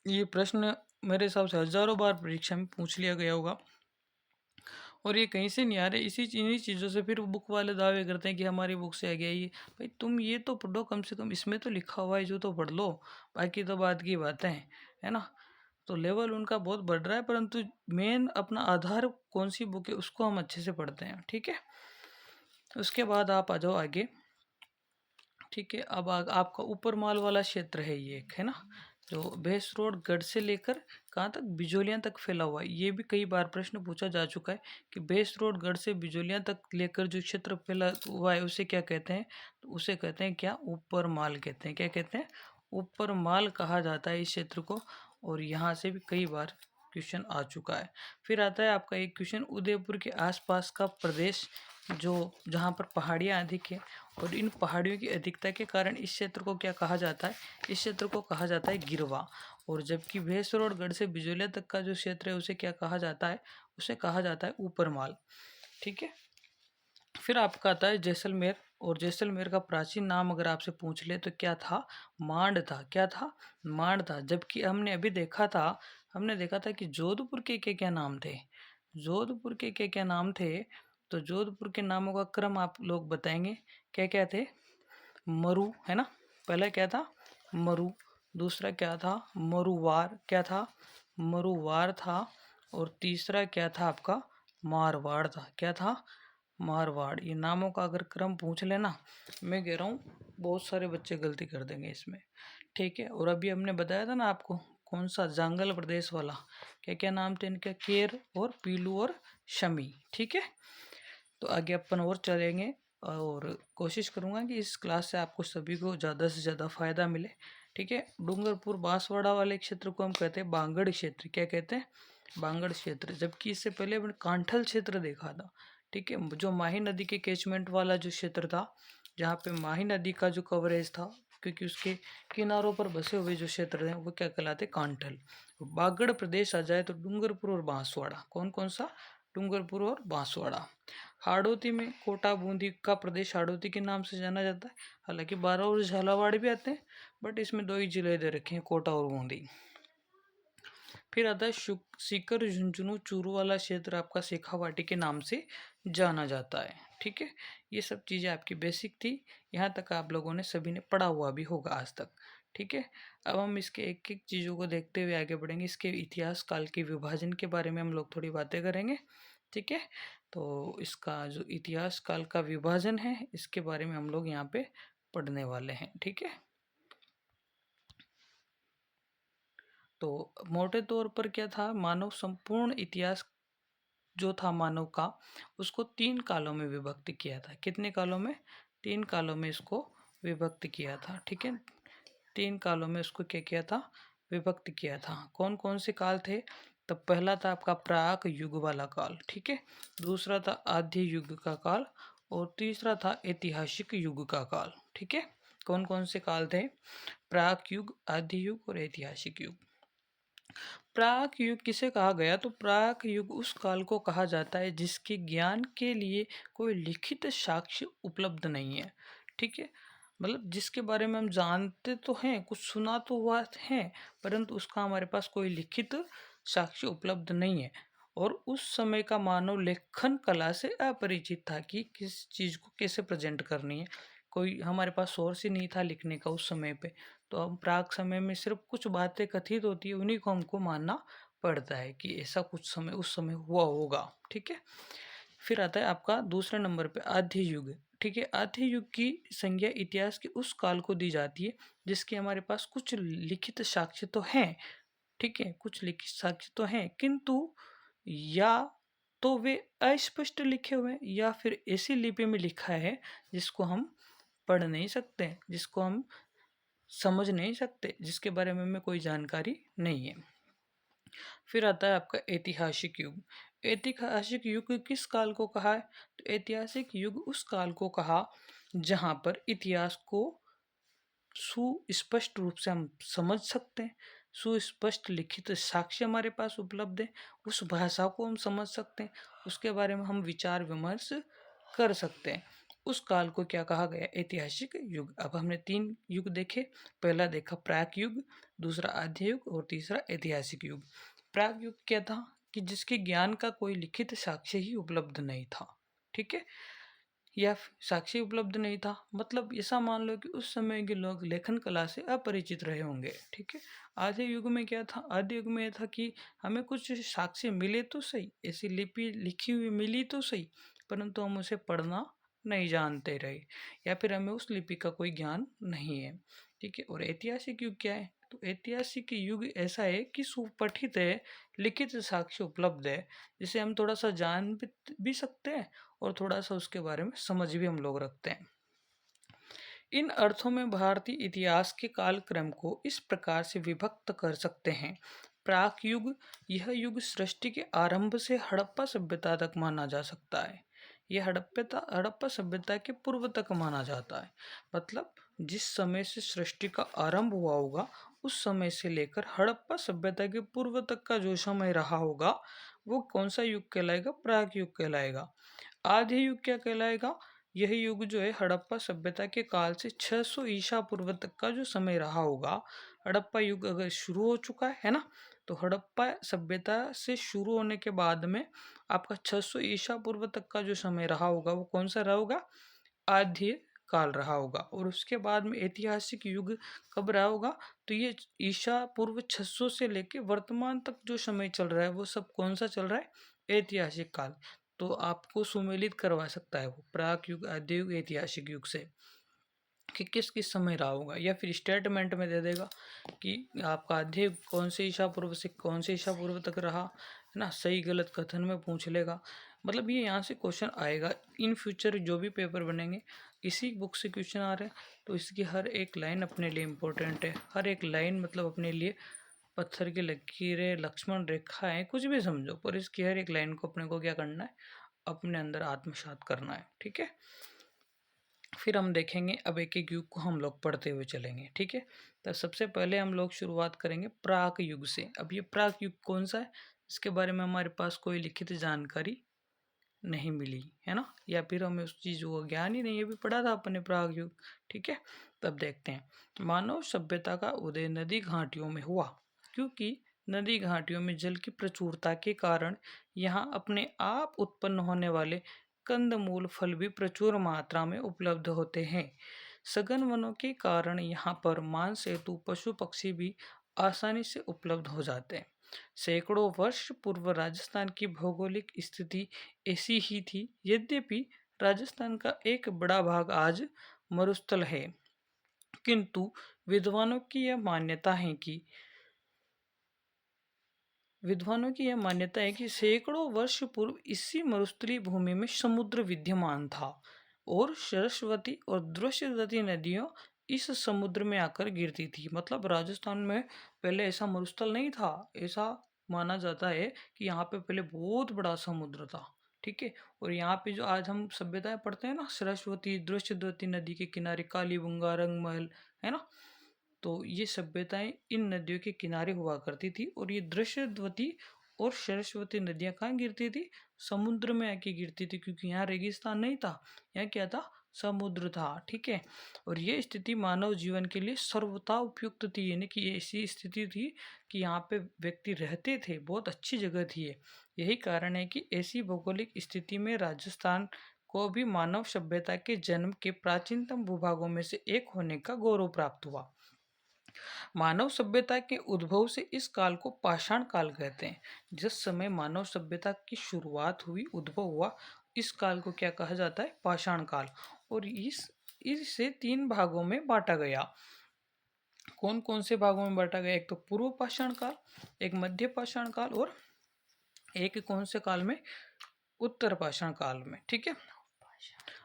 ये प्रश्न मेरे हिसाब से हजारों बार परीक्षा में पूछ लिया गया होगा, और ये कहीं से नहीं आ रहे, इन्हीं चीज़ों से फिर बुक वाले दावे करते हैं कि हमारी बुक से आ गया ये। भाई तुम ये तो पढ़ो, कम से कम इसमें तो लिखा हुआ है जो तो पढ़ लो, बाकी तो बात की बातें हैं, है ना। तो लेवल उनका बहुत बढ़ रहा है, परंतु मेन अपना आधार कौन सी बुक है उसको हम अच्छे से पढ़ते हैं। ठीक है, उसके बाद आप आ जाओ आगे। ठीक है, अब आपका ऊपर माल वाला क्षेत्र है ये एक, है ना, जो बेस रोड गढ़ से लेकर कहाँ तक, बिजोलियां तक फैला हुआ है। ये भी कई बार प्रश्न पूछा जा चुका है कि बेस रोड गढ़ से बिजोलियां तक लेकर जो क्षेत्र फैला हुआ है उसे क्या कहते हैं, तो उसे कहते हैं क्या, ऊपर माल कहते हैं। क्या कहते हैं, ऊपर माल कहा जाता है इस क्षेत्र को। और यहाँ से भी कई बार क्वेश्चन आ चुका है। फिर आता है आपका एक क्वेश्चन, उदयपुर के आसपास का प्रदेश जो जहाँ पर पहाड़ियाँ अधिक है और इन पहाड़ियों की अधिकता के कारण इस क्षेत्र को क्या कहा जाता है, इस क्षेत्र को कहा जाता है गिरवा। और जबकि भैंसर और गढ़ से बिजोलिया तक का जो क्षेत्र है उसे क्या कहा जाता है, उसे कहा जाता है ऊपरमाल। ठीक है, फिर आपका आता है जैसलमेर। और जैसलमेर का प्राचीन नाम अगर आपसे पूछ ले तो क्या था, मांड था। क्या था, मांड था। जबकि हमने देखा था कि जोधपुर के क्या नाम थे, जोधपुर के क्या नाम थे। तो जोधपुर के नामों का क्रम आप लोग बताएंगे, क्या क्या थे। मरु, है ना, पहला क्या था, मरु। दूसरा क्या था, मरुवार। क्या था, मरुवार था। और तीसरा क्या था आपका, मारवाड़ था। क्या था, मारवाड़। ये नामों का अगर क्रम पूछ लेना, मैं कह रहा हूँ बहुत सारे बच्चे गलती कर देंगे इसमें। ठीक है, और अभी हमने बताया था ना आपको, कौन सा, जांगल प्रदेश वाला, क्या क्या नाम थे इनके, केर और पीलू और शमी। ठीक है, तो आगे अपन और चलेंगे और कोशिश करूँगा कि इस क्लास से आपको सभी को ज़्यादा से ज़्यादा फायदा मिले। ठीक है, डूंगरपुर बांसवाड़ा वाले क्षेत्र को हम कहते हैं बांगड़ क्षेत्र। क्या कहते हैं, बांगड़ क्षेत्र। जबकि इससे पहले हमने कांठल क्षेत्र देखा था। ठीक है, जो माही नदी के कैचमेंट वाला जो क्षेत्र था, जहाँ पे माही नदी का जो कवरेज था, क्योंकि उसके किनारों पर बसे हुए जो क्षेत्र हैं वो क्या कहलाते, कांठल। बागड़ प्रदेश आ जाए तो डूंगरपुर और बांसवाड़ा। कौन कौन सा, डूंगरपुर और बांसवाड़ा। हाड़ौती में कोटा बूंदी का प्रदेश हाड़ौती के नाम से जाना जाता है। हालांकि बारह और झालावाड़ भी आते हैं, बट इसमें दो ही जिले दे रखे हैं, कोटा और बूंदी। फिर आता है सीकर झुंझुनू चूरू वाला क्षेत्र, आपका शेखावाटी के नाम से जाना जाता है। ठीक है, ये सब चीज़ें आपकी बेसिक थी, यहाँ तक आप लोगों ने सभी ने पढ़ा हुआ भी होगा आज तक। ठीक है, अब हम इसके एक एक चीज़ों को देखते हुए आगे बढ़ेंगे। इसके इतिहास काल के विभाजन के बारे में हम लोग थोड़ी बातें करेंगे। ठीक है, तो इसका जो इतिहास काल का विभाजन है इसके बारे में हम लोग यहाँ पे पढ़ने वाले हैं। ठीक है, तो मोटे तौर पर क्या था, मानव संपूर्ण इतिहास जो था मानव का, उसको तीन कालों में विभक्त किया था। कितने कालों में, तीन कालों में इसको विभक्त किया था। ठीक है, तीन कालों में उसको क्या किया था, विभक्त किया था। कौन कौन से काल थे, तो पहला था आपका प्राक युग वाला काल। ठीक है, दूसरा था आद्य युग का काल और तीसरा था ऐतिहासिक युग का काल। ठीक है, कौन कौन से काल थे, प्राक युग, आद्य युग और ऐतिहासिक युग। प्राक युग किसे कहा गया, तो प्राक युग उस काल को कहा जाता है जिसके ज्ञान के लिए कोई लिखित साक्ष्य उपलब्ध नहीं है। ठीक है, मतलब जिसके बारे में हम जानते तो हैं, कुछ सुना तो हुआ है, परंतु उसका हमारे पास कोई लिखित साक्ष्य उपलब्ध नहीं है। और उस समय का मानव लेखन कला से अपरिचित था कि किस चीज़ को कैसे प्रेजेंट करनी है। कोई हमारे पास सोर्स ही नहीं था लिखने का उस समय पे। तो हम प्राक समय में सिर्फ कुछ बातें कथित होती है, उन्हीं को हमको मानना पड़ता है कि ऐसा कुछ समय उस समय हुआ होगा। ठीक है, फिर आता है आपका दूसरे नंबर पे आद्य युग। ठीक है, आद्य युग की संज्ञा इतिहास के उस काल को दी जाती है जिसके हमारे पास कुछ लिखित साक्ष्य तो हैं। ठीक है, कुछ लिखित साक्ष्य तो हैं, किंतु या तो वे अस्पष्ट लिखे हुए हैं या फिर ऐसी लिपि में लिखा है जिसको हम पढ़ नहीं सकते, जिसको हम समझ नहीं सकते, जिसके बारे में हमें कोई जानकारी नहीं है। फिर आता है आपका ऐतिहासिक युग। ऐतिहासिक युग किस काल को कहा है, तो ऐतिहासिक युग उस काल को कहा जहां पर इतिहास को सुस्पष्ट रूप से हम समझ सकते हैं, सुस्पष्ट लिखित साक्ष्य हमारे पास उपलब्ध है, उस भाषा को हम समझ सकते हैं, उसके बारे में हम विचार विमर्श कर सकते हैं। उस काल को क्या कहा गया, ऐतिहासिक युग। अब हमने तीन युग देखे, पहला देखा प्राक युग, दूसरा आद्य युग और तीसरा ऐतिहासिक युग। प्राक युग क्या था, कि जिसके ज्ञान का कोई लिखित साक्ष्य ही उपलब्ध नहीं था। ठीक है, या साक्ष्य उपलब्ध नहीं था, मतलब ऐसा मान लो कि उस समय के लोग लेखन कला से अपरिचित रहे होंगे। ठीक है, आधे युग में क्या था, आधे युग में यह था कि हमें कुछ साक्ष्य मिले तो सही, ऐसी लिपि लिखी हुई मिली तो सही, परंतु हम उसे पढ़ना नहीं जानते रहे, या फिर हमें उस लिपि का कोई ज्ञान नहीं है। ठीक है, और ऐतिहासिक युग क्या है? तो ऐतिहासिक युग ऐसा है कि सुपठित है, लिखित साक्ष्य उपलब्ध है, जिसे हम थोड़ा सा जान भी सकते हैं और थोड़ा सा उसके बारे में समझ भी हम लोग रखते हैं। इन अर्थों में भारतीय इतिहास के कालक्रम को इस प्रकार से विभक्त कर सकते हैं। प्राक युग, यह युग सृष्टि के आरंभ से हड़प्पा सभ्यता तक माना जा सकता है। यह हड़प्पा सभ्यता के पूर्व तक माना जाता है। मतलब जिस समय से सृष्टि का आरंभ हुआ होगा, उस समय से लेकर हड़प्पा सभ्यता के पूर्व तक का जो समय रहा होगा, वो कौन सा युग कहलाएगा? प्राक युग कहलाएगा। आद्य युग क्या कहलाएगा? यह युग जो है हड़प्पा सभ्यता के काल से 600 ईसा पूर्व तक का जो समय रहा होगा। हड़प्पा युग अगर शुरू हो चुका है ना, तो हड़प्पा सभ्यता से शुरू होने के बाद में आपका 600 ईसा पूर्व तक का जो समय रहा होगा, वो कौन सा रहा होगा? आद्य काल रहा होगा। और उसके बाद में ऐतिहासिक युग कब रहा होगा? तो ये ईसा पूर्व 600 से लेके वर्तमान तक जो समय चल रहा है, वो सब कौन सा चल रहा है? ऐतिहासिक काल। तो आपको सुमेलित करवा सकता है वो प्राक युग, आद्य युग, ऐतिहासिक युग से कि किस किस समय रहा होगा, या फिर स्टेटमेंट में दे देगा कि आपका आद्य युग कौन से ईसा पूर्व से कौन से ईसा पूर्व तक रहा, है ना। सही गलत कथन में पूछ लेगा। मतलब ये यहाँ से क्वेश्चन आएगा। इन फ्यूचर जो भी पेपर बनेंगे, इसी बुक से क्वेश्चन आ रहे हैं, तो इसकी हर एक लाइन अपने लिए इम्पोर्टेंट है। हर एक लाइन मतलब अपने लिए पत्थर की लकीरें, लक्ष्मण रेखाएं, कुछ भी समझो, पर इसकी हर एक लाइन को अपने को क्या करना है? अपने अंदर आत्मसात करना है। ठीक है, फिर हम देखेंगे, अब एक एक युग को हम लोग पढ़ते हुए चलेंगे। ठीक है, तो सबसे पहले हम लोग शुरुआत करेंगे प्राक युग से। अब ये प्राक युग कौन सा है, इसके बारे में हमारे पास कोई लिखित जानकारी नहीं मिली है ना, या फिर हमें उस चीज़ का ज्ञान ही नहीं है। भी पढ़ा था अपने प्राग युग। ठीक है, तब देखते हैं। मानव सभ्यता का उदय नदी घाटियों में हुआ, क्योंकि नदी घाटियों में जल की प्रचुरता के कारण यहाँ अपने आप उत्पन्न होने वाले कंदमूल फल भी प्रचुर मात्रा में उपलब्ध होते हैं। सघन वनों के कारण यहाँ पर मांस हेतु पशु पक्षी भी आसानी से उपलब्ध हो जाते हैं। सैकड़ों वर्ष पूर्व राजस्थान की भौगोलिक स्थिति ऐसी ही थी। यद्यपि राजस्थान का एक बड़ा भाग आज मरुस्थल है, किंतु विद्वानों की यह मान्यता है कि विद्वानों की यह मान्यता है कि सैकड़ों वर्ष पूर्व इसी मरुस्थलीय भूमि में समुद्र विद्यमान था और सरस्वती और दृश्यवती नदियों इस समुद्र में आकर गिरती थी। मतलब राजस्थान में पहले ऐसा मरुस्थल नहीं था। ऐसा माना जाता है कि यहाँ पे पहले बहुत बड़ा समुद्र था। ठीक है, और यहाँ पे जो आज हम सभ्यताएं पढ़ते हैं ना, सरस्वती दृश्यवती नदी के किनारे कालीबंगा, रंगमहल, है ना, तो ये सभ्यताएं इन नदियों के किनारे हुआ करती थी। और ये दृश्यवती और सरस्वती नदियां कहाँ गिरती थी? समुद्र में आके गिरती थी, क्योंकि यहाँ रेगिस्तान नहीं था, यहाँ क्या था? समुद्र था। ठीक है, और ये स्थिति मानव जीवन के लिए सर्वथा उपयुक्त थी, यानी कि ऐसी स्थिति थी कि यहाँ पे व्यक्ति रहते थे, बहुत अच्छी जगह थी ये। यही कारण है कि ऐसी भौगोलिक स्थिति में राजस्थान को भी मानव सभ्यता के जन्म के प्राचीनतम भूभागों में से एक होने का गौरव प्राप्त हुआ। मानव सभ्यता के उद्भव से इस काल को पाषाण काल कहते हैं। जिस समय मानव सभ्यता की शुरुआत हुई, उद्भव हुआ, इस काल को क्या कहा जाता है? पाषाण काल। और इसे तीन भागों में बांटा गया। कौन कौन से भागों में बांटा गया? एक तो पूर्व पाषाण काल, एक मध्य पाषाण काल, और एक कौन से काल में? उत्तर पाषाण काल में। ठीक है,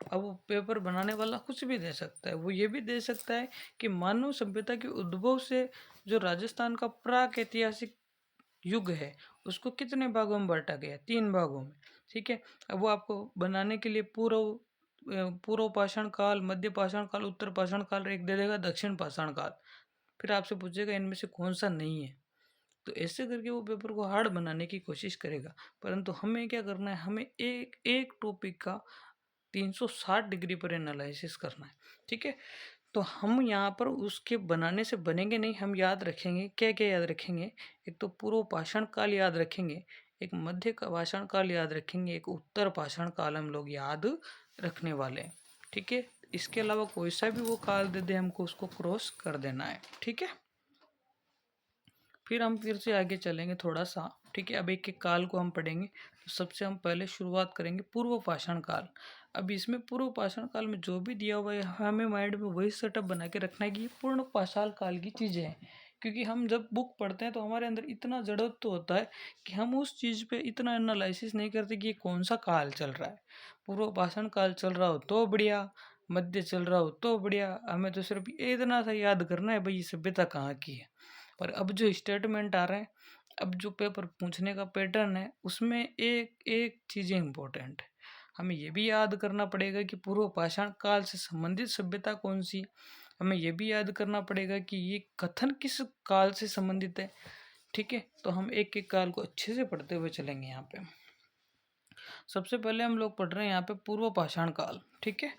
अब वो पेपर बनाने वाला कुछ भी दे सकता है। वो ये भी दे सकता है कि मानव सभ्यता के उद्भव से जो राजस्थान का प्राक ऐतिहासिक युग है, उसको कितने भागों में बांटा गया? तीन भागों में। ठीक है, अब वो आपको बनाने के लिए पूर्व पाषाण काल, मध्य पाषाण काल, उत्तर पाषाण काल, एक दे देगा दक्षिण पाषाण काल। फिर आपसे पूछेगा इनमें से कौन सा नहीं है। तो ऐसे करके वो पेपर को हार्ड बनाने की कोशिश करेगा। परंतु हमें क्या करना है? हमें एक एक टॉपिक का 360 डिग्री पर एनालिसिस करना है। ठीक है, तो हम यहाँ पर उसके बनाने से बनेंगे नहीं। हम याद रखेंगे, क्या क्या याद रखेंगे? एक तो पूर्व पाषाण काल याद रखेंगे, एक मध्य का पाषाण काल याद रखेंगे, एक उत्तर पाषाण काल हम लोग याद रखने वाले हैं। ठीक है, इसके अलावा कोई सा भी वो काल दे दे, हमको उसको क्रॉस कर देना है। ठीक है, फिर हम फिर से आगे चलेंगे थोड़ा सा। ठीक है, अब एक एक काल को हम पढ़ेंगे। तो सबसे हम पहले शुरुआत करेंगे पूर्व पाषाण काल। अब इसमें पूर्व पाषाण काल में जो भी दिया हुआ है हमें माइंड में वही सेटअप बना के रखना है कि ये पूर्ण पाषाण काल की चीज़ें हैं। क्योंकि हम जब बुक पढ़ते हैं तो हमारे अंदर इतना जड़त्व होता है कि हम उस चीज़ पे इतना एनालिसिस नहीं करते कि ये कौन सा काल चल रहा है। पूर्व पाषाण काल चल रहा हो तो बढ़िया, मध्य चल रहा हो तो बढ़िया, हमें तो सिर्फ ये इतना सा याद करना है भाई ये सभ्यता कहाँ की है। पर अब जो स्टेटमेंट आ रहे हैं, अब जो पेपर पूछने का पैटर्न है उसमें एक एक चीज़ें इंपॉर्टेंट है। हमें ये भी याद करना पड़ेगा कि पूर्व पाषाण काल से संबंधित सभ्यता कौन सी। हमें ये भी याद करना पड़ेगा कि ये कथन किस काल से संबंधित है। ठीक है, तो हम एक एक काल को अच्छे से पढ़ते हुए चलेंगे। यहाँ पे सबसे पहले हम लोग पढ़ रहे हैं यहाँ पे पूर्व पाषाण काल। ठीक है,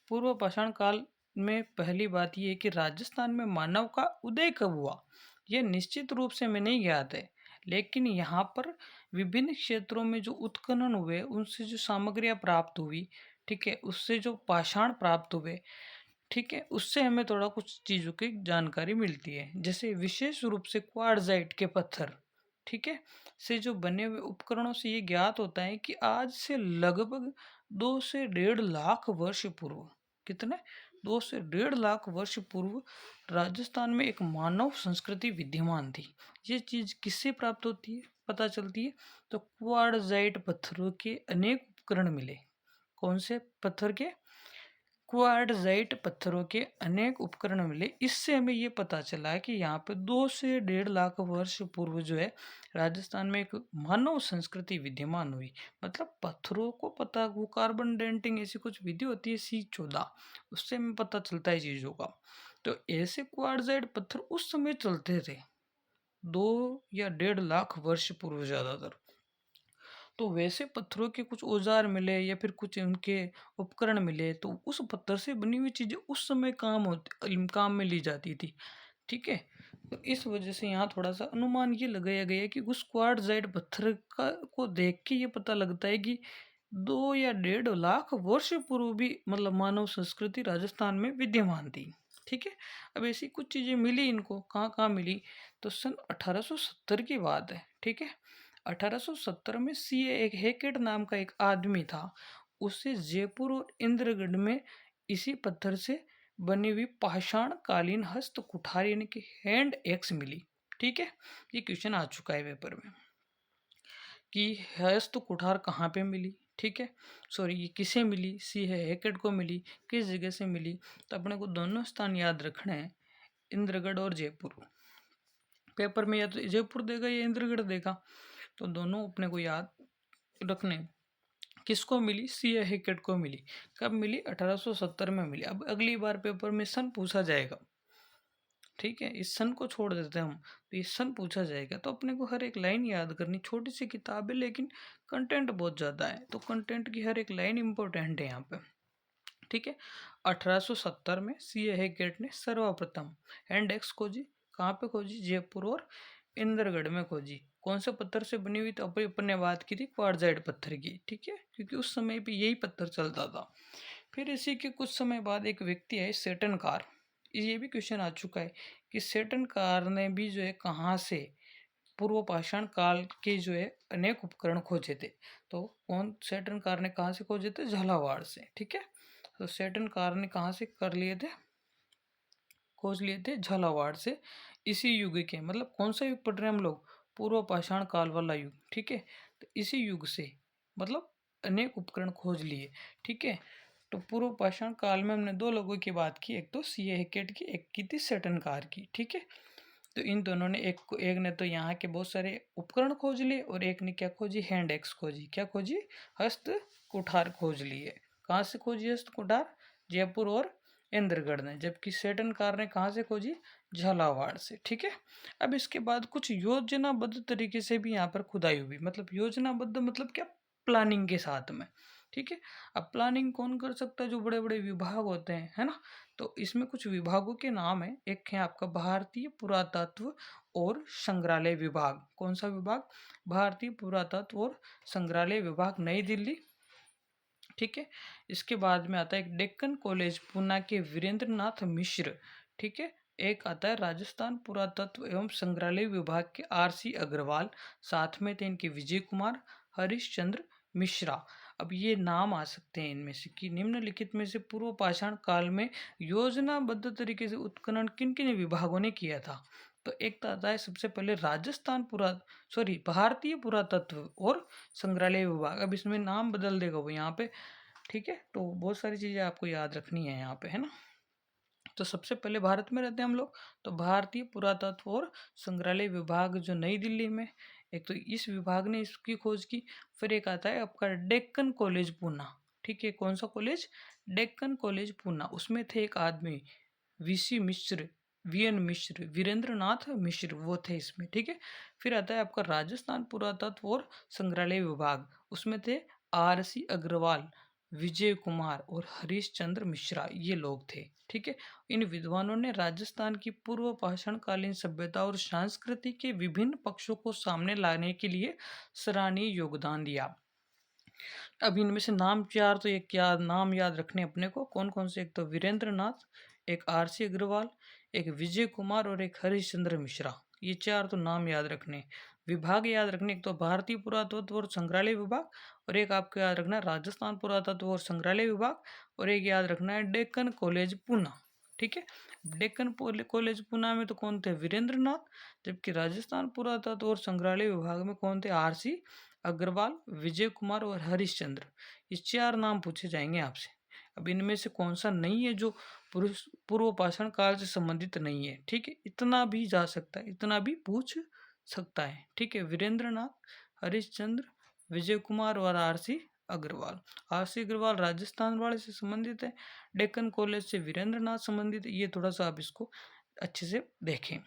पूर्व पाषाण काल में पहली बात ये है कि राजस्थान में मानव का उदय कब हुआ, यह निश्चित रूप से हमें नहीं ज्ञात है। लेकिन यहाँ पर विभिन्न क्षेत्रों में जो उत्खनन हुए उनसे जो सामग्रियाँ प्राप्त हुई, ठीक है, उससे जो पाषाण प्राप्त हुए, ठीक है, उससे हमें थोड़ा कुछ चीज़ों की जानकारी मिलती है। जैसे विशेष रूप से क्वार्ट्जाइट के पत्थर, ठीक है, से जो बने हुए उपकरणों से ये ज्ञात होता है कि आज से लगभग 2 से 1.5 लाख वर्ष पूर्व, कितने, 2 से 1.5 लाख वर्ष पूर्व राजस्थान में एक मानव संस्कृति विद्यमान थी। ये चीज़ किससे प्राप्त होती है, पता चलती है, तो क्वार्ट्जाइट पत्थरों के अनेक उपकरण मिले। कौन से पत्थर के, क्वार्ट्जाइट पत्थरों के अनेक उपकरण मिले। इससे हमें ये पता चला कि यहाँ पे 2 से 1.5 लाख वर्ष पूर्व जो है राजस्थान में एक मानव संस्कृति विद्यमान हुई। मतलब पत्थरों को पता, वो कार्बन डेंटिंग ऐसी कुछ विधि होती है C14, उससे हमें पता चलता है चीज़ों का। तो ऐसे क्वार्ट्जाइट पत्थर उस समय चलते थे 2 या 1.5 लाख वर्ष पूर्व ज़्यादातर। तो वैसे पत्थरों के कुछ औजार मिले या फिर कुछ उनके उपकरण मिले, तो उस पत्थर से बनी हुई चीज़ें उस समय काम में ली जाती थी। ठीक है, तो इस वजह से यहाँ थोड़ा सा अनुमान ये लगाया गया है कि उस क्वार्ट्जाइट पत्थर का को देख के ये पता लगता है कि 2 या 1.5 लाख वर्ष पूर्व भी मतलब मानव संस्कृति राजस्थान में विद्यमान थी। ठीक है, अब ऐसी कुछ चीज़ें मिली, इनको कहाँ कहाँ मिली, तो सन 1870 की बात है। ठीक है, 1870 में C.A. हेकेट नाम का एक आदमी था, उसे जयपुर और इंद्रगढ़ में इसी पत्थर से बनी हुई पाषाण कालीन हस्त कुठार यानी कि हैंड एक्स मिली। ठीक है, ये क्वेश्चन आ चुका है पेपर में कि हस्त कुठार कहाँ पे मिली। ठीक है, सॉरी, ये किसे मिली, हेकेट को मिली, किस जगह से मिली। तो अपने को दोनों स्थान याद रखने हैं, इंद्रगढ़ और जयपुर। पेपर में या तो जयपुर देगा या इंद्रगढ़ देगा, तो दोनों अपने को याद रखने। किसको मिली, हेकेट को मिली। कब मिली, 1870 में मिली। अब अगली बार पेपर में सन पूछा जाएगा। ठीक है, इस सन को छोड़ देते हैं हम, तो ये सन पूछा जाएगा। तो अपने को हर एक लाइन याद करनी। छोटी सी किताब है लेकिन कंटेंट बहुत ज़्यादा है, तो कंटेंट की हर एक लाइन इंपॉर्टेंट है यहाँ पे। ठीक है, 1870 में हेकेट ने सर्वप्रथम हैंड एक्स खोजी। कहाँ पे खोजी, जयपुर और इंद्रगढ़ में खोजी। कौन से पत्थर से बनी हुई, तो अपन ने बात की थी क्वार्ट्जाइट पत्थर की। ठीक है, क्योंकि उस समय पे यही पत्थर चलता था। फिर इसी के कुछ समय बाद एक व्यक्ति है सेटन कार। ये भी क्वेश्चन आ चुका है कि सेटन कार ने भी जो है कहाँ से पूर्व पाषाण काल के जो है अनेक उपकरण खोजे थे। तो कौन, सेटन कार ने कहाँ से खोजे थे, झालावाड़ से। ठीक है, तो सेटन कार ने कहाँ से कर लिए थे, खोज लिए थे झालावाड़ से। इसी युग के, मतलब कौन सा युग पढ़ रहे हैं हम लोग, पूर्व पाषाण काल वाला युग। ठीक है, तो इसी युग से मतलब अनेक उपकरण खोज लिए। ठीक है, तो पूर्व पाषाण काल में हमने दो लोगों की बात की, एक तो हेकेट की, एक की थी सेटन कार की। ठीक है, तो इन दोनों ने एक ने तो यहाँ के बहुत सारे उपकरण खोज लिए और एक ने क्या खोजी, हैंड एक्स खोजी। क्या खोजी, हस्त कुठार खोज लिए। कहाँ से खोजी हस्त कुठार, जयपुर और इंद्रगढ़ ने। जबकि सेटन कार ने कहाँ से खोजी, झालावाड़ से। ठीक है, अब इसके बाद कुछ योजनाबद्ध तरीके से भी यहाँ पर खुदाई हुई। मतलब योजनाबद्ध मतलब क्या, प्लानिंग के साथ में। ठीक है, अब प्लानिंग कौन कर सकता है, जो बड़े बड़े विभाग होते हैं, है ना। तो इसमें कुछ विभागों के नाम है। एक है आपका भारतीय पुरातत्व और संग्रहालय विभाग। कौन सा विभाग, भारतीय पुरातत्व और संग्रहालय विभाग, नई दिल्ली। ठीक है, इसके बाद में आता है एक डेक्कन कॉलेज पूना के वीरेंद्र नाथ मिश्र। ठीक है, एक आता है राजस्थान पुरातत्व एवं संग्रहालय विभाग के RC अग्रवाल। साथ में थे इनके विजय कुमार, हरीश चंद्र मिश्रा। अब ये नाम आ सकते हैं इनमें से कि निम्नलिखित में से पूर्व पाषाण काल में योजनाबद्ध तरीके से उत्खनन किन किन विभागों ने किया था। तो एक तो आता है सबसे पहले भारतीय पुरातत्व और संग्रहालय विभाग। अब इसमें नाम बदल देगा वो यहाँ पे, ठीक है। तो बहुत सारी चीजें आपको याद रखनी है यहाँ पे, है ना। तो सबसे पहले भारत में रहते हैं हम लोग, तो भारतीय पुरातत्व और संग्रहालय विभाग जो नई दिल्ली में, एक तो इस विभाग ने इसकी खोज की। फिर एक आता है आपका डेक्कन कॉलेज पूना, ठीक है। कौन सा कॉलेज? डेक्कन कॉलेज पूना। उसमें थे एक आदमी वीसी मिश्र, वीएन मिश्र, वीरेंद्रनाथ मिश्र, वो थे इसमें, ठीक है। फिर आता है आपका राजस्थान पुरातत्व और संग्रहालय विभाग। उसमें थे आरसी अग्रवाल, विजय कुमार और हरीश चंद्र मिश्रा, ये लोग थे, ठीक है। इन विद्वानों ने राजस्थान की पूर्व पाषाण कालीन सभ्यता और संस्कृति के विभिन्न पक्षों को सामने लाने के लिए सराहनीय योगदान दिया। अब इनमें से नाम चार तो एक क्या नाम याद रखने अपने को, कौन कौन से? एक तो वीरेंद्र नाथ, एक आरसी अग्रवाल, एक विजय कुमार और एक हरीश चंद्र मिश्रा। ये चार तो नाम याद रखने। विभाग याद रखने, एक तो भारतीय पुरातत्व और संग्रहालय विभाग, और एक आपको याद रखना है राजस्थान पुरातत्व और संग्रहालय विभाग, और एक याद रखना है डेक्कन कॉलेज पूना, ठीक है। डेक्कन कॉलेज पूना में तो कौन थे? वीरेंद्र नाथ। जबकि राजस्थान पुरातत्व और संग्रहालय विभाग में कौन थे? आरसी अग्रवाल, विजय कुमार और हरीश चंद्र। ये चार नाम पूछे जाएंगे आपसे। अब इनमें से कौन सा नहीं है जो पूर्व पाषाण काल से संबंधित नहीं है, ठीक है। इतना भी जा सकता है, इतना भी पूछ सकता है, ठीक है। वीरेंद्र नाथ, हरीश चंद्र, विजय कुमार और आरसी अग्रवाल। आरसी अग्रवाल राजस्थान वाले से संबंधित है, डेक्कन कॉलेज से वीरेंद्र नाथ संबंधित है। ये थोड़ा सा आप इसको अच्छे से देखें।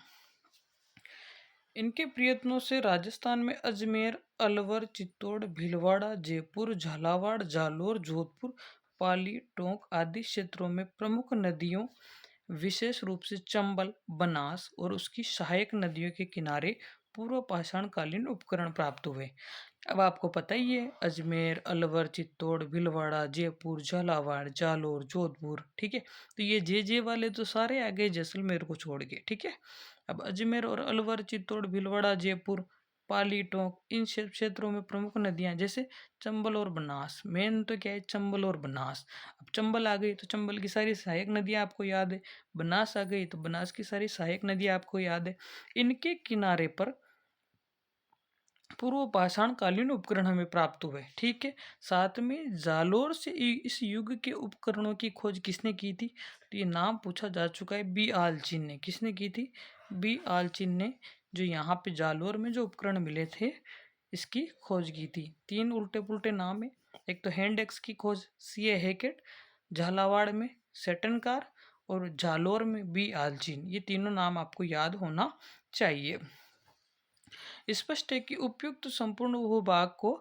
इनके प्रयत्नों से राजस्थान में अजमेर, अलवर, चित्तौड़, भीलवाड़ा, जयपुर, झालावाड़, जालोर, जोधपुर, पाली, टोंक आदि क्षेत्रों में प्रमुख नदियों, विशेष रूप से चंबल, बनास और उसकी सहायक नदियों के किनारे पूर्व पाषाण कालीन उपकरण प्राप्त हुए। अब आपको पता ही है, अजमेर, अलवर, चित्तौड़, भीलवाड़ा, जयपुर, झालावाड़, जालोर, जोधपुर, ठीक है। तो ये जे वाले तो सारे आ गए जैसलमेर को छोड़ के, ठीक है। अब अजमेर और अलवर, चित्तौड़, भीलवाड़ा, जयपुर, पाली, टोंक, इन क्षेत्रों में प्रमुख नदियां जैसे चंबल और बनास। मेन तो क्या है? चंबल और बनास। अब चंबल आ गई तो चंबल की सारी सहायक नदियां आपको याद है, बनास आ गई तो बनास की सारी सहायक नदियां आपको याद है। इनके किनारे पर पूर्व पाषाण कालीन उपकरण हमें प्राप्त हुए, ठीक है। साथ में जालोर से इस युग के उपकरणों की खोज किसने की थी? तो ये नाम पूछा जा चुका है, बी आलचिन ने। किसने की थी? बी आलचिन ने, जो यहाँ पे जालोर में जो उपकरण मिले थे इसकी खोज की थी। तीन उल्टे पुल्टे नाम है। एक तो हैंड एक्स की खोज सी ए हैकेट, झालावाड़ में सेटनकार और जालोर में बी आलचिन। ये तीनों नाम आपको याद होना चाहिए। स्पष्ट है कि उपयुक्त संपूर्ण भूभाग को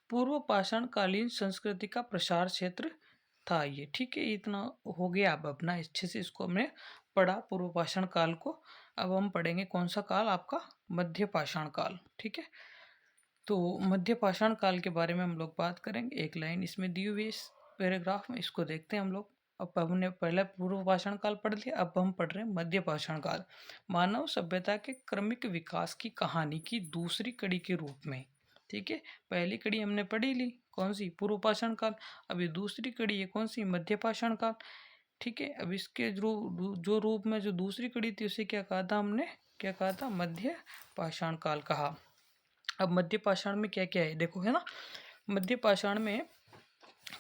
पूर्व पाषाण कालीन संस्कृति का प्रसार क्षेत्र था ये, ठीक है। इतना हो गया। अब अपना अच्छे से इसको हमने पढ़ा पूर्व पाषाण काल को। अब हम पढ़ेंगे कौन सा काल? आपका मध्य पाषाण काल, ठीक है। तो मध्य पाषाण काल के बारे में हम लोग बात करेंगे। एक लाइन इसमें दी हुई है इस पैराग्राफ में, इसको देखते हैं हम लोग। अब हमने पहले पूर्व पाषाण काल पढ़ लिया, अब हम पढ़ रहे हैं मध्य पाषाण काल। मानव सभ्यता के क्रमिक विकास की कहानी की दूसरी कड़ी के रूप में, ठीक है। पहली कड़ी हमने पढ़ी ली, कौन सी? पूर्व पाषाण काल। अब ये दूसरी कड़ी है, कौन सी? मध्य पाषाण काल, ठीक है। अब इसके जो रूप में जो दूसरी कड़ी थी उसे क्या कहा था हमने? क्या कहा था? मध्य पाषाण काल कहा। अब मध्य पाषाण में क्या क्या है देखो, है ना। मध्य पाषाण में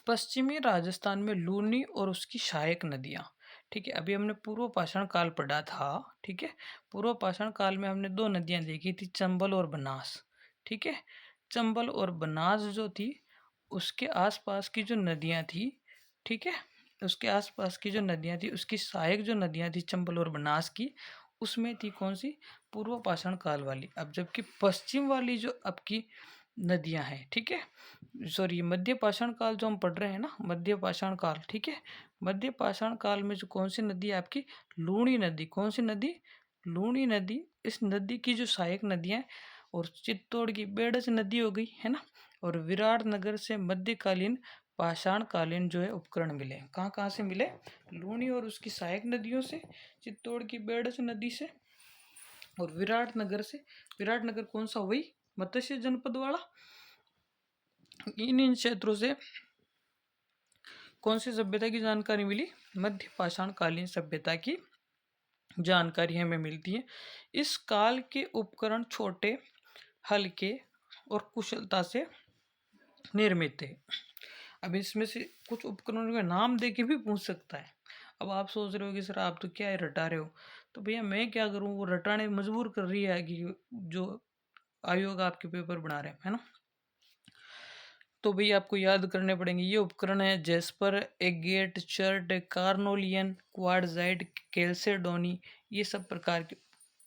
पश्चिमी राजस्थान में लूनी और उसकी सहायक नदियाँ, ठीक है। अभी हमने पूर्व पाषाण काल पढ़ा था, ठीक है। पूर्व पाषाण काल में हमने दो नदियाँ देखी थी, चंबल और बनास, ठीक है। चंबल और बनास जो थी उसके आसपास की जो नदियाँ थी, ठीक है, उसके आसपास की जो नदियाँ थी उसकी सहायक जो नदियाँ थी चंबल और बनास की, उसमें थी कौन सी? पूर्व पाषाण काल वाली। अब जबकि पश्चिम वाली जो आपकी नदियाँ हैं, ठीक है, सॉरी मध्य पाषाण काल जो हम पढ़ रहे हैं ना, मध्य पाषाण काल, ठीक है। मध्य पाषाण काल में जो कौन सी नदी है आपकी? लूणी नदी। कौन सी नदी? लूणी नदी। इस नदी की जो सहायक नदियाँ हैं, और चित्तौड़ की बेडज नदी हो गई, है ना। और विराट नगर से मध्यकालीन पाषाण कालीन जो है उपकरण मिले। कहाँ कहाँ से मिले? लूणी और उसकी सहायक नदियों से, चित्तौड़ की बेडज नदी से, और विराट नगर से। विराट नगर कौन सा? वही मत्स्य जनपद वाला, इन क्षेत्रों से कौन सी सभ्यता की जानकारी मिली? मध्य पाषाण कालीन सभ्यता की जानकारी हमें मिलती है। इस काल के उपकरण छोटे, हल्के और कुशलता से निर्मित थे। अब इसमें से कुछ उपकरणों के नाम दे के भी पूछ सकता है। अब आप सोच रहे हो कि सर आप तो क्या है रटा रहे हो, तो भैया मैं क्या करूं, वो रटाने मजबूर कर रही है कि जो आयोग आपके पेपर बना रहे हैं, है ना। तो भैया आपको याद करने पड़ेंगे। ये उपकरण है जेस्पर, एगेट, चर्ट, कार्नोलियन, क्वार्टजाइट, कैल्सेडोनी। ये सब प्रकार के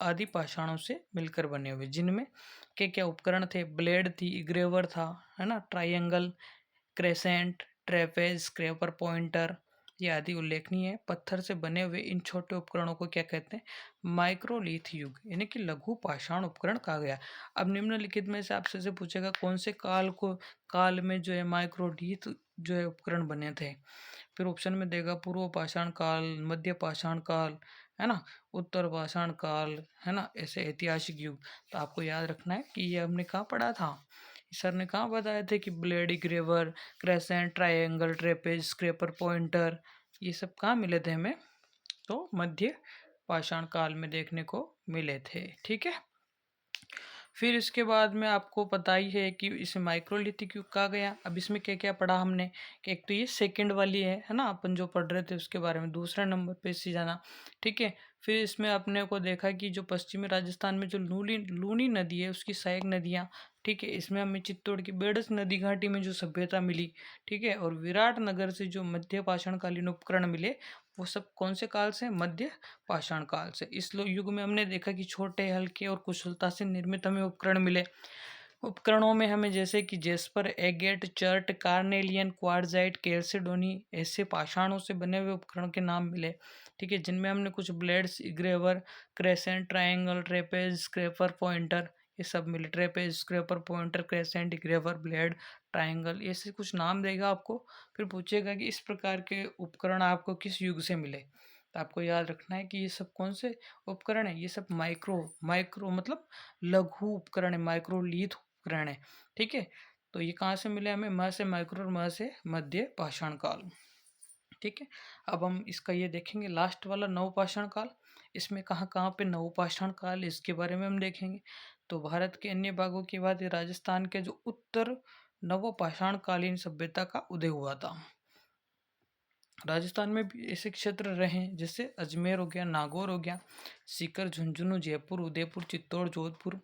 आदि पाषाणों से मिलकर बने हुए, जिनमें क्या क्या उपकरण थे? ब्लेड थी, ग्रेवर था, है ना, ट्रायंगल, क्रेसेंट, ट्रेपेज, स्क्रैपर, पॉइंटर, ये आदि उल्लेखनीय है। पत्थर से बने हुए इन छोटे उपकरणों को क्या कहते हैं? माइक्रोलिथ युग यानी कि लघु पाषाण उपकरण कहा गया। अब निम्नलिखित में से आपसे से पूछेगा कौन से काल में जो है माइक्रोलिथ जो है उपकरण बने थे। फिर ऑप्शन में देगा पूर्व पाषाण काल, मध्य पाषाण काल, है ना, उत्तर पाषाण काल, है ना, ऐसे ऐतिहासिक युग। तो आपको याद रखना है कि ये हमने कहाँ पढ़ा था। सर ने कहाँ बताए थे कि blade, graver, crescent, triangle, trapeze, scraper, pointer, ये सब कहाँ मिले थे हमें? तो मध्य पाषाण काल में देखने को मिले थे। ठीक है। फिर इसके बाद में आपको पता ही है कि इसे माइक्रोलिथिक युग कहा गया। अब इसमें क्या क्या पढ़ा हमने कि एक तो ये सेकंड वाली है ना, अपन जो पढ़ रहे थे उसके बारे में, दूसरा नंबर पे इसी जाना। ठीक है। फिर इसमें अपने को देखा कि जो पश्चिमी राजस्थान में जो लूनी नदी है उसकी सहायक नदियाँ। ठीक है। इसमें हमें चित्तौड़ की बेडस नदी घाटी में जो सभ्यता मिली। ठीक है। और विराट नगर से जो मध्य पाषाणकालीन उपकरण मिले वो सब कौन से काल से? मध्य पाषाण काल से। इस युग में हमने देखा कि छोटे, हल्के और कुशलता से निर्मित हमें उपकरण मिले। उपकरणों में हमें जैसे कि jasper, agate, chert, carnelian, quartzite, chalcedony ऐसे पाषाणों से बने हुए उपकरण के नाम मिले। ठीक है। जिनमें हमने कुछ blades, graver, crescent, triangle, trapeze, scraper, pointer, ये सब मिले। Trapeze, scraper, pointer, crescent, graver, blade, triangle, ऐसे कुछ नाम देगा आपको। फिर पूछेगा कि इस प्रकार के उपकरण आपको किस युग से मिले। तो आपको याद रखना है कि ये सब कौन से उपकरण है? ये सब माइक्रो माइक्रो मतलब लघु उपकरण है, माइक्रोलीथ उपकरण है। ठीक है। तो ये कहाँ से मिले हमें? म से माइक्रो और म से मध्य पाषाण काल। ठीक है। अब हम इसका ये देखेंगे लास्ट वाला नवपाषाण काल। इसमें कहाँ कहाँ पे नवपाषाण काल, इसके बारे में हम देखेंगे। तो भारत के अन्य भागों की बात, राजस्थान के जो उत्तर नवपाषाण कालीन सभ्यता का उदय हुआ था। राजस्थान में भी ऐसे क्षेत्र रहे हैं जैसे अजमेर हो गया, नागौर हो गया, सीकर, झुंझुनू, जयपुर, उदयपुर, चित्तौड़, जोधपुर।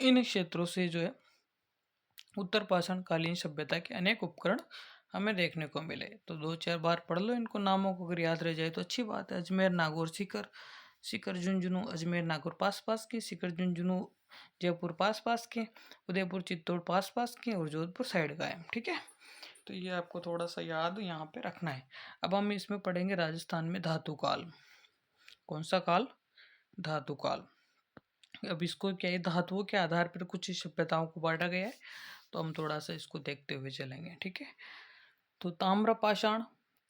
इन क्षेत्रों से जो है उत्तर पाषाण कालीन सभ्यता के अनेक उपकरण हमें देखने को मिले। तो 2-4 बार पढ़ लो इनको, नामों को अगर याद रह जाए तो अच्छी बात है। अजमेर, नागौर, सीकर, सीकर झुंझुनू, अजमेर नागौर पास पास के, सीकर झुंझुनू जयपुर पास पास के, उदयपुर चित्तौड़ पास पास के और जोधपुर साइड का है। ठीक है। तो ये आपको थोड़ा सा याद यहाँ पे रखना है। अब हम इसमें पढ़ेंगे राजस्थान में धातु काल। कौन सा काल? धातु काल। अब इसको क्या है, धातुओं के आधार पर कुछ सभ्यताओं को बांटा गया है, तो हम थोड़ा सा इसको देखते हुए चलेंगे। ठीक है। तो ताम्र पाषाण,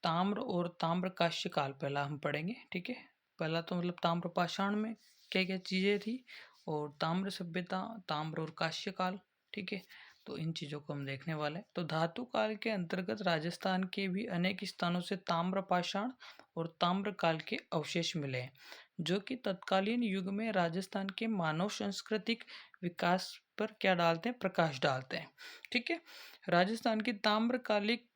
ताम्र और ताम्र काश्य काल पहला हम पढ़ेंगे। ठीक है। पहला तो मतलब ताम्र पाषाण में क्या क्या चीज़ें थी, और ताम्र सभ्यता, ताम्र और काश्य काल। ठीक है। तो इन चीज़ों को हम देखने वाले हैं। तो धातु काल के अंतर्गत राजस्थान के भी अनेक स्थानों से ताम्र पाषाण और ताम्र काल के अवशेष मिले हैं, जो कि तत्कालीन युग में राजस्थान के मानव सांस्कृतिक विकास पर क्या डालते हैं? प्रकाश डालते हैं। ठीक है। राजस्थान की ताम्रकालिक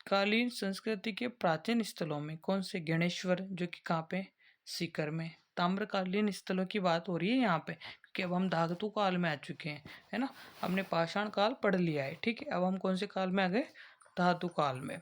कालीन संस्कृति के प्राचीन स्थलों में कौन से? गणेश्वर, जो कि कहाँ पे? सीकर में। ताम्रकालीन स्थलों की बात हो रही है यहाँ पे, क्योंकि अब हम धातु काल में आ चुके हैं, है ना। हमने पाषाण काल पढ़ लिया है। ठीक है। अब हम कौन से काल में आ गए? धातु काल में।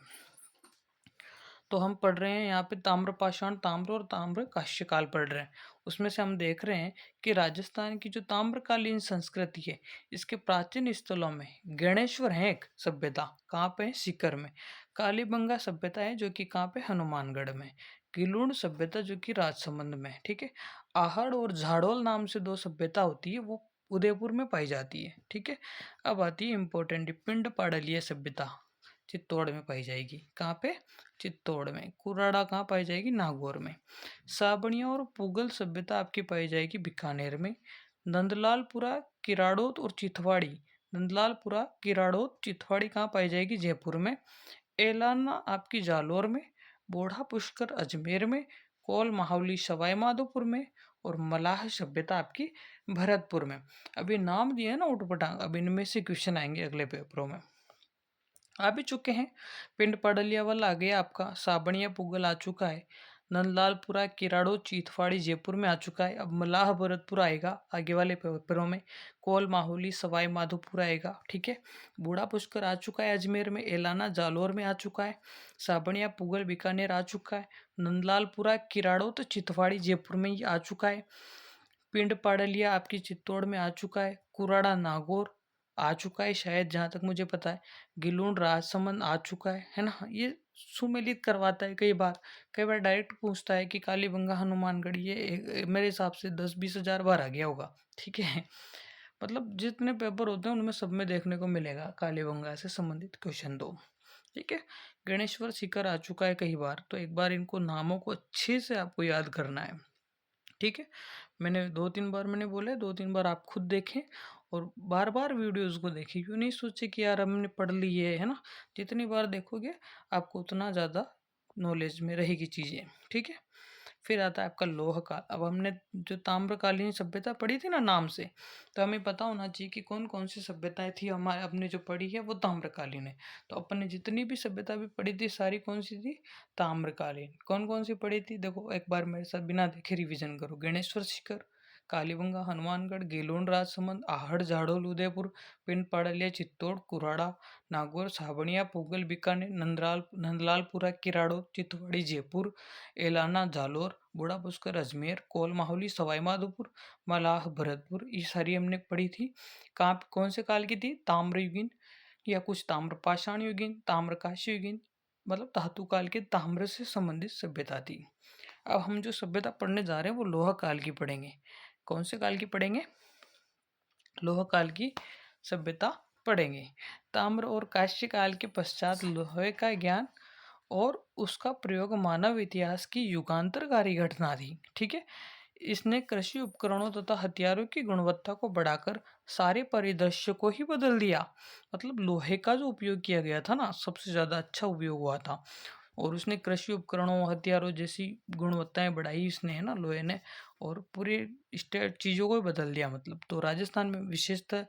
तो हम पढ़ रहे हैं यहाँ पे ताम्र पाषाण, ताम्र और ताम्र काश्य काल पढ़ रहे हैं। उसमें से हम देख रहे हैं कि राजस्थान की जो ताम्रकालीन संस्कृति है, इसके प्राचीन स्थलों में गणेश्वर है एक सभ्यता, कहाँ पे है? सीकर में। कालीबंगा सभ्यता है जो कि कहाँ पे? हनुमानगढ़ में। किलूण सभ्यता जो कि राजसमंद में। ठीक है। आहड़ और झाड़ोल नाम से दो सभ्यता होती है, वो उदयपुर में पाई जाती है। ठीक है। अब आती है इंपॉर्टेंट, पिंड पाड़लिया सभ्यता चित्तौड़ में पाई जाएगी। कहाँ पे? चित्तौड़ में। कुराड़ा कहाँ पाई जाएगी? नागौर में। साबणिया और पुगल सभ्यता आपकी पाई जाएगी बीकानेर में। नंदलालपुरा, किराड़ोत और चिथवाड़ी नंदलालपुरा किराड़ोत चितवाड़ी कहाँ पाई जाएगी? जयपुर में। एलाना आपकी जालोर में, बोढ़ा पुष्कर अजमेर में, कोल माहौली सवाई माधोपुर में, और मलाह सभ्यता आपकी भरतपुर में। अभी नाम दिए ना उटपटांग, अब इनमें से क्वेश्चन आएंगे अगले पेपरों में। आ भी चुके हैं। पिंड पड़लिया वाला आ गया आपका, साबणिया पुगल आ चुका है, नंदलालपुरा किराड़ो चीथवाड़ी जयपुर में आ चुका है। अब मलाह भरतपुर आएगा आगे वाले पेपरों में, कोल माहौली सवाई माधोपुर आएगा, ठीक है। बूढ़ा पुष्कर आ चुका है अजमेर में, एलाना जालोर में आ चुका है, साबणिया पुगल बीकानेर आ चुका है, नंदलालपुरा किराड़ो तो चितवाड़ी जयपुर में ही आ चुका है, पिंड पाड़लिया आपकी चित्तौड़ में आ चुका है, कुराड़ा नागौर आ चुका है शायद जहाँ तक मुझे पता है, गिलून राजसमंद आ चुका है ना। ये सुमेलित करवाता है कई बार डायरेक्ट पूछता है कि कालीबंगा हनुमानगढ़, ये मेरे हिसाब से 10-20 हज़ार बार आ गया होगा, ठीक है। मतलब जितने पेपर होते हैं उनमें सब में देखने को मिलेगा कालीबंगा से संबंधित क्वेश्चन दो, ठीक है। गणेश्वर शिखर आ चुका है कई बार, तो एक बार इनको नामों को अच्छे से आपको याद करना है, ठीक है। मैंने 2-3 बार मैंने बोला है, 2-3 बार आप खुद देखें और बार बार वीडियोस को देखें। क्यों नहीं सोचे कि यार हमने पढ़ ली है ना। जितनी बार देखोगे आपको उतना ज़्यादा नॉलेज में रहेगी चीज़ें, ठीक है। फिर आता है आपका लोह काल। अब हमने जो ताम्रकालीन सभ्यता पढ़ी थी ना नाम से, तो हमें पता होना चाहिए कि कौन कौन सी सभ्यताएं थी हमारे, अपने जो पढ़ी है वो ताम्रकालीन है। तो अपन ने जितनी भी सभ्यता भी पढ़ी थी सारी कौन सी थी? ताम्रकालीन। कौन कौन सी पढ़ी थी देखो एक बार मेरे साथ बिना देखे रिवीजन करो। गणेश्वर शिखर, कालीबंगा हनुमानगढ़, गेलोन राजसमंद, आहड़ जाड़ोल उदयपुर, पिंड पाड़लिया चित्तौड़, कुराड़ा नागौर, साबणिया पुगल बीकानेर, नंदलालपुरा किराड़ो चितवाड़ी जयपुर, एलाना जालोर, बूढ़ा पुष्कर अजमेर, कोल माहौली सवाई माधोपुर, मलाह भरतपुर, ये सारी हमने पढ़ी थी। कहाँ कौन से काल की थी? ताम्रयुगीन या कुछ ताम्र पाषाण युगीन, ताम्रकाशी युगीन, मतलब धातु काल के ताम्र से संबंधित सभ्यता थी। अब हम जो सभ्यता पढ़ने जा रहे हैं वो लोह काल की पढ़ेंगे। कौन से काल की पढ़ेंगे? लोह काल की सभ्यता पढ़ेंगे। ताम्र और कांस्य काल के पश्चात लोहे का ज्ञान और उसका प्रयोग मानव इतिहास की युगांतरकारी घटना थी, ठीक है। इसने कृषि उपकरणों तथा हथियारों की गुणवत्ता को बढ़ाकर सारे परिदृश्य को ही बदल दिया। मतलब लोहे का जो उपयोग किया गया था ना, सबसे ज्यादा अच्छा उपयोग हुआ था, और उसने कृषि उपकरणों हथियारों जैसी गुणवत्ताएं बढ़ाई इसने, है ना, लोहे ने, और पूरे स्टेट चीज़ों को ही बदल दिया मतलब। तो राजस्थान में विशेषतः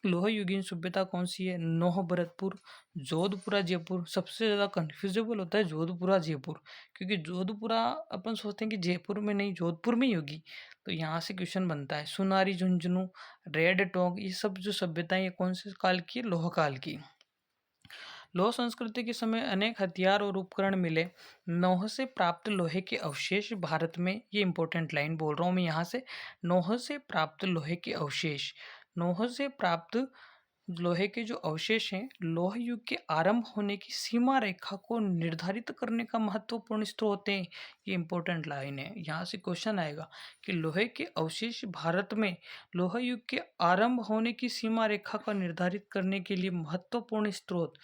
लोह युगीन सभ्यता कौन सी है? नोह भरतपुर, जोधपुरा जयपुर। सबसे ज़्यादा कन्फ्यूजेबल होता है जोधपुरा जयपुर, क्योंकि जोधपुरा अपन सोचते हैं कि जयपुर में नहीं जोधपुर में ही होगी, तो यहाँ से क्वेश्चन बनता है। सुनारी झुंझुनू, रेड टोंग, ये सब जो सभ्यताएं ये कौन से काल की? लोह काल की। लोह संस्कृति के समय अनेक हथियार और उपकरण मिले। नौह से प्राप्त लोहे के अवशेष भारत में, ये इंपॉर्टेंट लाइन बोल रहा हूँ मैं यहाँ से, नौह से प्राप्त लोहे के अवशेष, नौह से प्राप्त लोहे के जो अवशेष हैं लोह युग के आरंभ होने की सीमा रेखा को निर्धारित करने का महत्वपूर्ण स्रोत हैं। ये इंपॉर्टेंट लाइन है, यहाँ से क्वेश्चन आएगा कि लोहे के अवशेष भारत में लोह युग के आरंभ होने की सीमा रेखा को निर्धारित करने के लिए महत्वपूर्ण स्रोत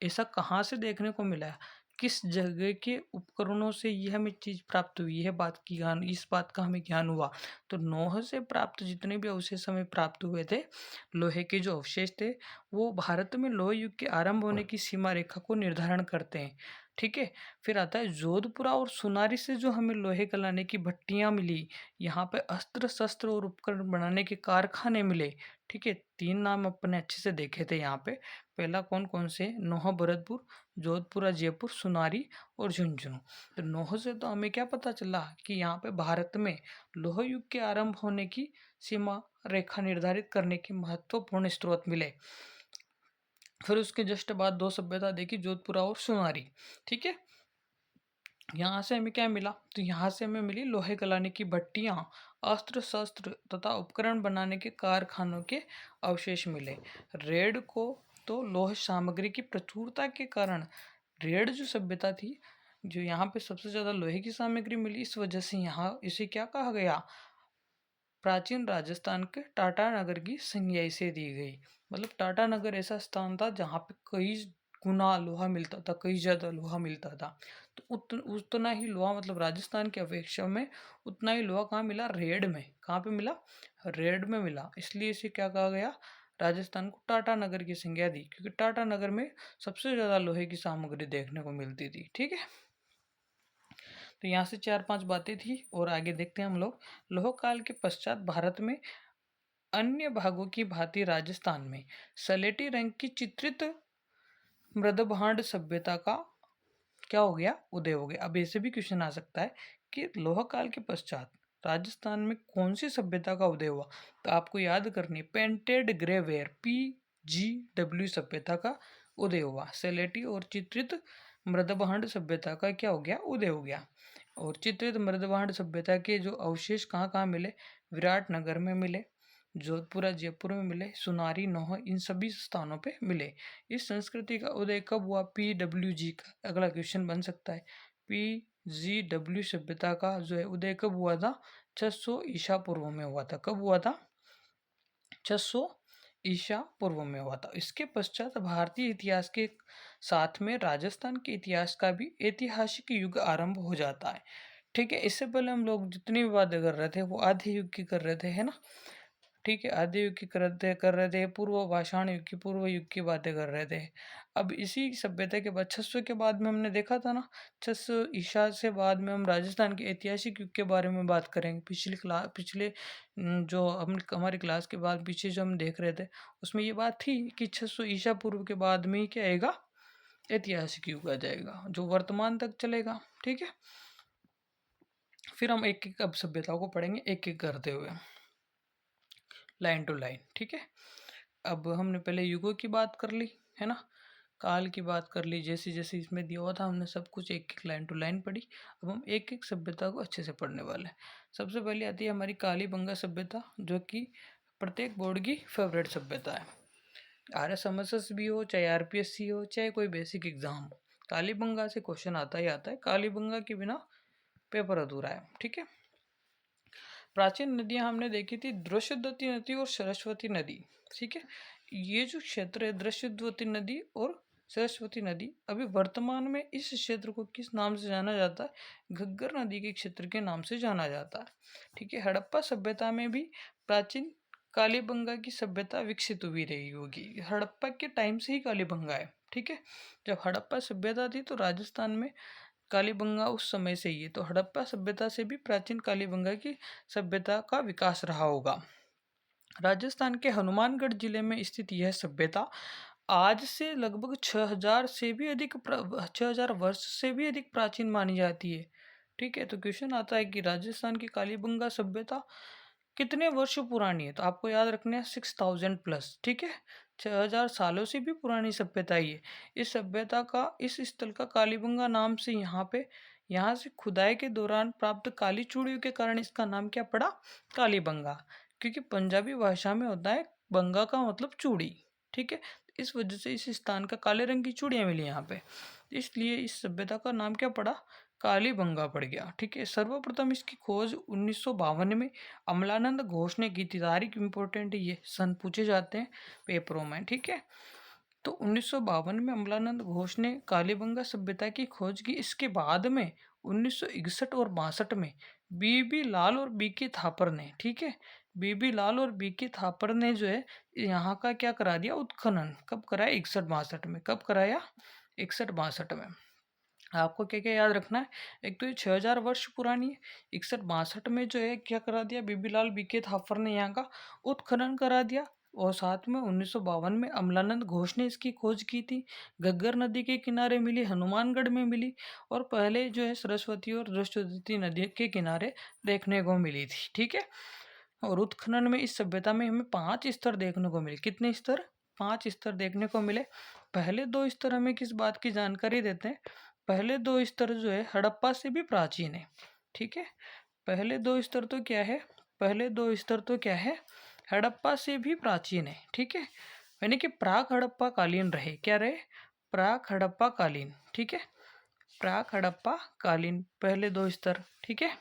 ऐसा कहाँ से देखने को मिला है? किस जगह के उपकरणों से यह हमें चीज प्राप्त हुई है, बात की ज्ञान, इस बात का हमें ज्ञान हुआ। तो नौह से प्राप्त जितने भी अवशेष हमें प्राप्त हुए थे, लोहे के जो अवशेष थे, वो भारत में लोह युग के आरंभ होने की सीमा रेखा को निर्धारण करते हैं, ठीक है। फिर आता है जोधपुरा और सुनारी से जो हमें लोहे गलाने की भट्टियां मिली, यहाँ पे अस्त्र शस्त्र और उपकरण बनाने के कारखाने मिले, ठीक है। 3 नाम अपने अच्छे से देखे थे यहाँ पे। पहला कौन कौन से? नोह भरतपुर, जोधपुरा जयपुर, सुनारी और झुंझुनू। तो नोह से तो हमें क्या पता चला कि यहाँ पे भारत में लोह युग के आरंभ होने की सीमा रेखा निर्धारित करने के महत्वपूर्ण स्रोत मिले। फिर उसके जस्ट बाद 2 सभ्यता देखी, जोधपुरा और सुनारी, ठीक है। यहाँ से हमें क्या मिला? तो यहाँ से हमें मिली लोहे गलाने की भट्टियां, अस्त्र शस्त्र तथा उपकरण बनाने के कारखानों के अवशेष मिले। रेड को तो लोह सामग्री की प्रचुरता के कारण रेड जो सभ्यता थी, जो यहाँ पे सबसे ज्यादा लोहे की सामग्री मिली, इस वजह से यहाँ इसे क्या कहा गया? प्राचीन राजस्थान के टाटा नगर की संज्ञा इसे दी गई। मतलब टाटा नगर ऐसा स्थान था जहाँ पे कई गुना लोहा मिलता था, कई ज्यादा लोहा मिलता था। तो उतना ही लोहा, मतलब राजस्थान की अपेक्षा में उतना ही लोहा कहाँ मिला? रेड में। कहाँ पे मिला? रेड में मिला, इसलिए इसे क्या कहा गया? राजस्थान को टाटा नगर की संज्ञा दी, क्योंकि टाटा नगर में सबसे ज़्यादा लोहे की सामग्री देखने को मिलती थी। ठीक है, तो यहाँ से 4-5 बातें थी और आगे देखते हैं हम लोग। लौह काल के पश्चात भारत में अन्य भागों की भांति राजस्थान में सलेटी रंग की चित्रित मृदभांड सभ्यता का क्या हो गया, उदय हो गया। अब ऐसे भी क्वेश्चन आ सकता है कि लोह काल के पश्चात राजस्थान में कौन सी सभ्यता का उदय हुआ, तो आपको याद करनी पेंटेड ग्रेवेयर PGW सभ्यता का उदय हुआ। सलेटी और चित्रित मृदभांड सभ्यता का क्या हो गया, उदय हो गया। और चित्रित मृदभांड सभ्यता के जो अवशेष कहाँ कहाँ मिले, विराटनगर में मिले, जोधपुर और जयपुर में मिले, सुनारी नौह, इन सभी स्थानों पे मिले। इस संस्कृति का उदय कब हुआ, PWG का अगला क्वेश्चन बन सकता है। PGW सभ्यता का जो है उदय कब हुआ था, 600 ईसा पूर्व में हुआ था। कब हुआ था, 600 ईसा पूर्व में हुआ था। इसके पश्चात भारतीय इतिहास के साथ में राजस्थान के इतिहास का भी ऐतिहासिक युग आरंभ हो जाता है। ठीक है, इससे पहले हम लोग जितनी भी बातें कर रहे थे वो आधे युग की कर रहे थे, है ना। ठीक है, आदि युग की कर रहे थे, पूर्व पाषाण युग की, पूर्व युग की बातें कर रहे थे। अब इसी सभ्यता के बाद 600 के बाद में हमने देखा था ना, 600 ईसा से बाद में हम राजस्थान के ऐतिहासिक युग के बारे में बात करेंगे। पिछले जो हम हमारी क्लास के बाद पीछे जो हम देख रहे थे उसमें ये बात थी कि 600 ईसा पूर्व के बाद में ही क्या आएगा, ऐतिहासिक युग आ जाएगा जो वर्तमान तक चलेगा। ठीक है, फिर हम एक एक अब सभ्यताओं को पढ़ेंगे एक एक करते हुए, लाइन टू लाइन। ठीक है, अब हमने पहले युगों की बात कर ली, है ना, काल की बात कर ली, जैसे जैसे इसमें दिया हुआ था हमने सब कुछ एक एक लाइन टू लाइन पढ़ी। अब हम एक एक सभ्यता को अच्छे से पढ़ने वाले हैं। सबसे पहले आती है हमारी कालीबंगा सभ्यता, जो कि प्रत्येक बोर्ड की फेवरेट सभ्यता है। RSMSS भी हो, चाहे RPSC हो, चाहे कोई बेसिक एग्जाम हो, कालीबंगा से क्वेश्चन आता ही आता है। कालीबंगा के बिना पेपर अधूरा है। ठीक है, प्राचीन नदियां हमने देखी थी, दृश्यवती नदी और सरस्वती नदी। ठीक है, ये जो क्षेत्र है दृश्यवती नदी और सरस्वती नदी, अभी वर्तमान में इस क्षेत्र को किस नाम से जाना जाता है, घग्गर नदी के क्षेत्र के नाम से जाना जाता है। ठीक है, हड़प्पा सभ्यता में भी प्राचीन कालीबंगा की सभ्यता विकसित हुई रही होगी। हड़प्पा के टाइम से ही कालीबंगा है। ठीक है, जब हड़प्पा सभ्यता थी तो राजस्थान में कालीबंगा उस समय से ही है, तो हड़प्पा सभ्यता से भी प्राचीन कालीबंगा की सभ्यता का विकास रहा होगा। राजस्थान के हनुमानगढ़ जिले में स्थित यह सभ्यता आज से लगभग 6000 वर्ष से भी अधिक प्राचीन मानी जाती है। ठीक है, तो क्वेश्चन आता है कि राजस्थान की कालीबंगा सभ्यता कितने वर्ष पुरानी है, तो आपको याद रखना है 6000 प्लस। ठीक है, 6000 सालों से भी पुरानी सभ्यता ही है। इस सभ्यता का, इस स्थल का कालीबंगा नाम से यहाँ से खुदाई के दौरान प्राप्त काली चूड़ियों के कारण इसका नाम क्या पड़ा, कालीबंगा, क्योंकि पंजाबी भाषा में होता है बंगा का मतलब चूड़ी। ठीक है, इस वजह से इस स्थान का काले रंग की चूड़ियाँ मिली यहाँ पे, इसलिए इस सभ्यता का नाम क्या पड़ा, कालीबंगा पड़ गया। ठीक है, सर्वप्रथम इसकी खोज 1952 में अमलानंद घोष ने की थी। तारीख इंपॉर्टेंट है, ये सन पूछे जाते हैं पेपरों में। ठीक है, तो 1952 में अमलानंद घोष ने कालीबंगा सभ्यता की खोज की। इसके बाद में 1961 और 62 में बीबी लाल और बीके थापर ने, ठीक है, बीबी लाल और बीके थापर ने जो है यहाँ का क्या करा दिया, उत्खनन। कब कराया, 61-62 में। कब कराया, 61-62 में। आपको क्या क्या याद रखना है, एक तो ये 6000 वर्ष पुरानी है, 61-62 में जो है क्या करा दिया, बीबीलाल बीके थापर ने यहाँ का उत्खनन करा दिया, और साथ में 1952 में अमलानंद घोष ने इसकी खोज की थी। घग्गर नदी के किनारे मिली, हनुमानगढ़ में मिली, और पहले जो है सरस्वती और दृष्टवती नदी के किनारे देखने को मिली थी। ठीक है, और उत्खनन में इस सभ्यता में हमें 5 स्तर देखने को मिले। कितने स्तर, 5 स्तर देखने को मिले। पहले 2 स्तर हमें किस बात की जानकारी देते हैं, पहले 2 स्तर जो है हड़प्पा से भी प्राचीन है। ठीक है, पहले 2 स्तर तो क्या है, पहले 2 स्तर तो क्या है, हड़प्पा से भी प्राचीन है। ठीक है, यानी कि प्राक हड़प्पा कालीन रहे, क्या रहे, प्राक हड़प्पा कालीन। ठीक है, प्राक हड़प्पा कालीन पहले 2 स्तर। ठीक है,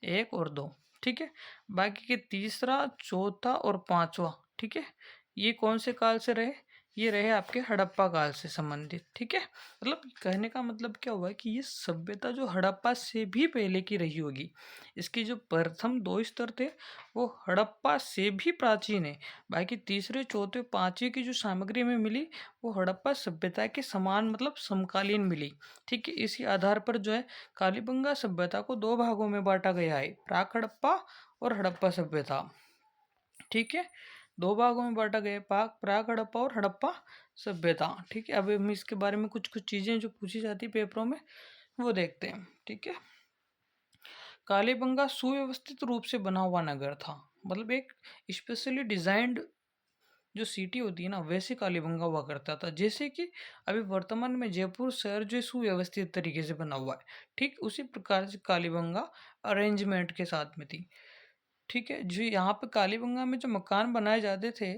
1 और 2। ठीक है, बाकी के तीसरा, चौथा और पांचवा, ठीक है, ये कौन से काल से रहे, ये रहे आपके हड़प्पा काल से संबंधित। ठीक है, मतलब कहने का मतलब क्या हुआ कि ये सभ्यता जो हड़प्पा से भी पहले की रही होगी, इसके जो प्रथम दो स्तर थे वो हड़प्पा से भी प्राचीन है। बाकी तीसरे चौथे पांचवे की जो सामग्री में मिली वो हड़प्पा सभ्यता के समान मतलब समकालीन मिली। ठीक है, इसी आधार पर जो है कालीबंगा सभ्यता को दो भागों में बांटा गया है, प्राक हड़प्पा और हड़प्पा सभ्यता। ठीक है, दो भागों में बांटा गया है, पाक प्राक हड़प्पा और हड़प्पा सभ्यता। ठीक है, अब हम इसके बारे में कुछ कुछ चीजें जो पूछी जाती पेपरों में वो देखते हैं। ठीक है, कालीबंगा सुव्यवस्थित रूप से बना हुआ नगर था, मतलब एक स्पेशली डिजाइंड जो सिटी होती है ना वैसे कालीबंगा हुआ करता था। जैसे कि अभी वर्तमान में जयपुर शहर जो सुव्यवस्थित तरीके से बना हुआ है, ठीक उसी प्रकार से कालीबंगा अरेंजमेंट के साथ में थी। ठीक है, जो यहाँ पे कालीबंगा में जो मकान बनाए जाते थे,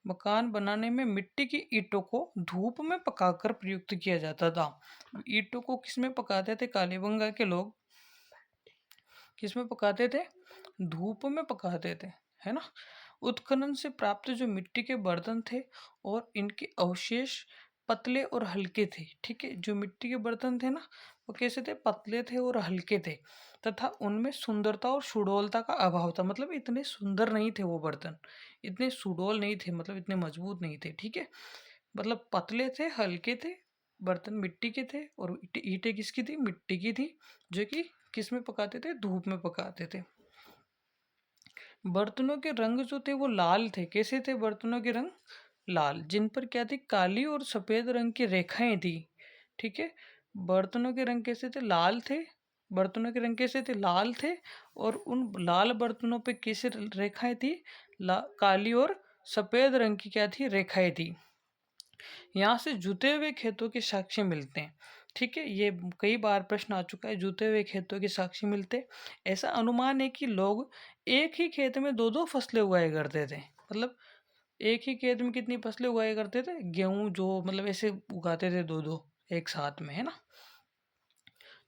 मकान बनाने में मिट्टी की ईंटों को धूप में पकाकर प्रयुक्त किया जाता था। ईंटों को किस में पकाते थे कालीबंगा के लोग, किस में पकाते थे, धूप में पकाते थे, है ना। उत्खनन से प्राप्त जो मिट्टी के बर्तन थे और इनके अवशेष पतले और हल्के थे। ठीक है, जो मिट्टी के बर्तन थे ना वो कैसे थे, पतले थे और हल्के थे, तथा उनमें सुंदरता और सुडौलता का अभाव था। मतलब इतने सुंदर नहीं थे वो बर्तन, इतने सुडौल नहीं थे, मतलब इतने मजबूत नहीं थे। ठीक है, मतलब पतले थे, हल्के थे, बर्तन मिट्टी के थे और ईंटें किसकी थी, मिट्टी की थी, जो कि किस में पकाते थे, धूप में पकाते थे। बर्तनों के रंग जो थे वो लाल थे। कैसे थे बर्तनों के रंग, लाल, जिन पर क्या थी, काली और सफेद रंग की रेखाएं थी। ठीक है, बर्तनों के रंग कैसे थे, लाल थे, बर्तनों के रंग कैसे थे, लाल थे, और उन लाल बर्तनों पे कैसे रेखाएं थी, काली और सफेद रंग की क्या थी, रेखाएं थी। यहाँ से जुते हुए खेतों के साक्ष्य मिलते हैं। ठीक है, ये कई बार प्रश्न आ चुका है, जुते हुए खेतों के साक्ष्य मिलते। ऐसा अनुमान है कि लोग एक ही खेत में दो दो फसलें उगाया करते थे। मतलब एक ही खेत में कितनी फसलें उगाया करते थे, गेहूं जो मतलब ऐसे उगाते थे दो दो एक साथ में, है ना,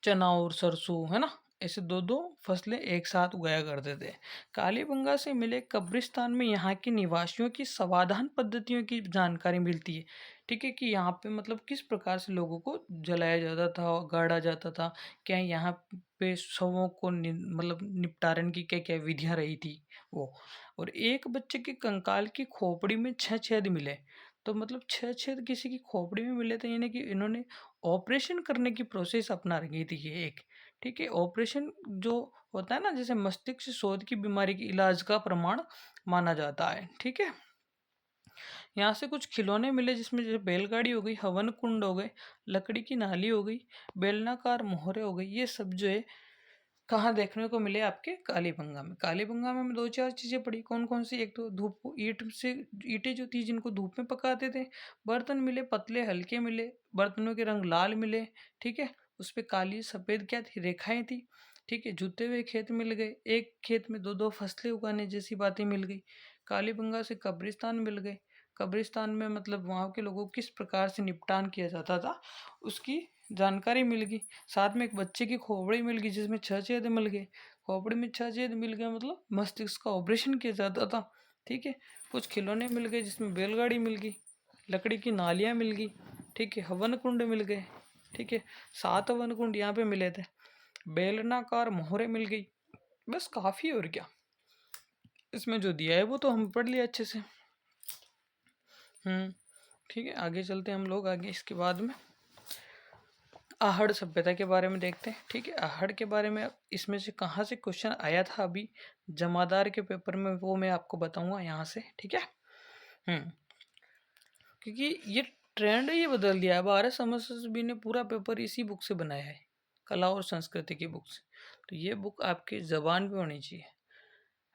चना और सरसों, है ना, ऐसे दो दो फसलें एक साथ उगाया करते थे। कालीबंगा से मिले कब्रिस्तान में यहाँ के निवासियों की समाधान पद्धतियों की जानकारी मिलती है। ठीक है, कि यहाँ पे मतलब किस प्रकार से लोगों को जलाया जाता था, गाड़ा जाता था, क्या यहाँ पे शवों को मतलब निपटारण की क्या क्या विधियां रही थी वो। और एक बच्चे के कंकाल की खोपड़ी में 6 छेद मिले। तो मतलब 6 छेद किसी की खोपड़ी में मिले थे, यानी कि इन्होंने ऑपरेशन करने की प्रोसेस अपना रही थी ये एक। ठीक है, ऑपरेशन जो होता है ना, जैसे मस्तिष्क शोथ की बीमारी के इलाज का प्रमाण माना जाता है। ठीक है, यहाँ से कुछ खिलौने मिले जिसमें जैसे बैलगाड़ी हो गई, हवन कुंड हो गए, लकड़ी की नाली हो गई, बेलनाकार मोहरे हो गई, ये सब जो है कहाँ देखने को मिले, आपके कालीबंगा में। कालीबंगा में दो चार चीजें पड़ी, कौन कौन सी, एक तो धूप को ईंट से, ईंटें जो थी जिनको धूप में पकाते थे, बर्तन मिले, पतले हल्के मिले, बर्तनों के रंग लाल मिले। ठीक है, उस पे काली सफेद क्या थी, रेखाएं थी। ठीक है, जुते हुए खेत मिल गए, एक खेत में दो दो फसलें उगाने जैसी बातें मिल गई। कालीबंगा से कब्रिस्तान मिल गए, कब्रिस्तान में मतलब वहाँ के लोगों को किस प्रकार से निपटान किया जाता था उसकी जानकारी मिल गई। साथ में एक बच्चे की खोपड़ी मिल गई जिसमें 6 छेद मिल गए। खोपड़ी में 6 छेद मिल गए मतलब मस्तिष्क का ऑपरेशन किया जाता था। ठीक है, कुछ खिलौने मिल गए जिसमें बैलगाड़ी मिल गई, लकड़ी की नालियाँ मिल गई। ठीक है, हवन कुंड मिल गए। ठीक है, 7 हवन कुंड यहाँ पे मिले थे, बेलनाकार मोहरे मिल गई। बस काफ़ी, और क्या इसमें जो दिया है वो तो हम पढ़ लिया अच्छे से। ठीक है, आगे चलते हैं हम लोग, आगे इसके बाद में आहड़ सभ्यता के बारे में देखते हैं। ठीक है, आहड़ के बारे में इसमें से कहाँ से क्वेश्चन आया था अभी जमादार के पेपर में, वो मैं आपको बताऊंगा यहाँ से। ठीक है, हम्म क्योंकि ये ट्रेंड ये बदल दिया है। भारत समरस बी ने पूरा पेपर इसी बुक से बनाया है, कला और संस्कृति की बुक से। तो ये बुक आपकी जबान पे होनी चाहिए,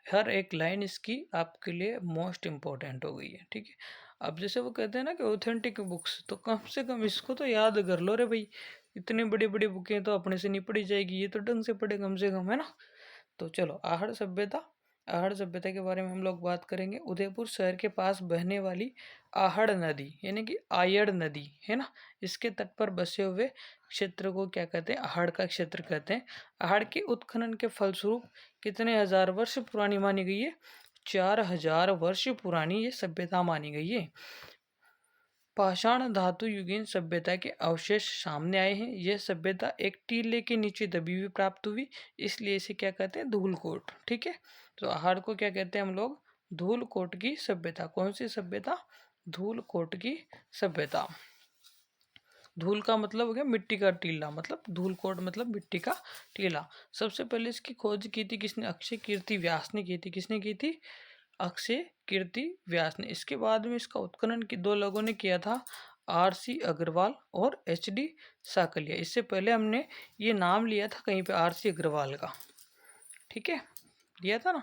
हर एक लाइन इसकी आपके लिए मोस्ट इम्पोर्टेंट हो गई है। ठीक है, अब जैसे वो कहते हैं ना कि ऑथेंटिक बुक्स, तो कम से कम इसको तो याद कर लो रे भाई। इतनी बड़ी बड़ी बुकें तो अपने से नहीं पढ़ी जाएगी, ये तो ढंग से पढ़े कम से कम, है ना। तो चलो, आहड़ सभ्यता, आहड़ सभ्यता के बारे में हम लोग बात करेंगे। उदयपुर शहर के पास बहने वाली आहड़ नदी, यानी कि आयड़ नदी, है ना, इसके तट पर बसे हुए क्षेत्र को क्या कहते हैं, आहड़ का क्षेत्र कहते हैं। आहड़ के उत्खनन के फलस्वरूप कितने हजार वर्ष पुरानी मानी गई है, 4000 वर्ष पुरानी ये सभ्यता मानी गई है। पाषाण धातु युगीन सभ्यता के अवशेष सामने आए हैं। यह सभ्यता एक टीले के नीचे दबी हुई प्राप्त हुई, इसलिए इसे क्या कहते हैं, धूलकोट। ठीक है, तो आहड़ को क्या कहते हैं हम लोग, धूलकोट की सभ्यता। कौन सी सभ्यता, धूलकोट की सभ्यता। धूल का मतलब हो गया मिट्टी का टीला, मतलब धूलकोट मतलब मिट्टी का टीला। सबसे पहले इसकी खोज की थी किसने, अक्षय कीर्ति व्यास ने की थी। किसने की थी, अक्षय कीर्ति व्यास ने। इसके बाद में इसका उत्खनन की दो लोगों ने किया था, आर.सी. अग्रवाल और एच.डी. साकलिया। इससे पहले हमने ये नाम लिया था कहीं पे आर.सी. अग्रवाल का, ठीक है, लिया था ना,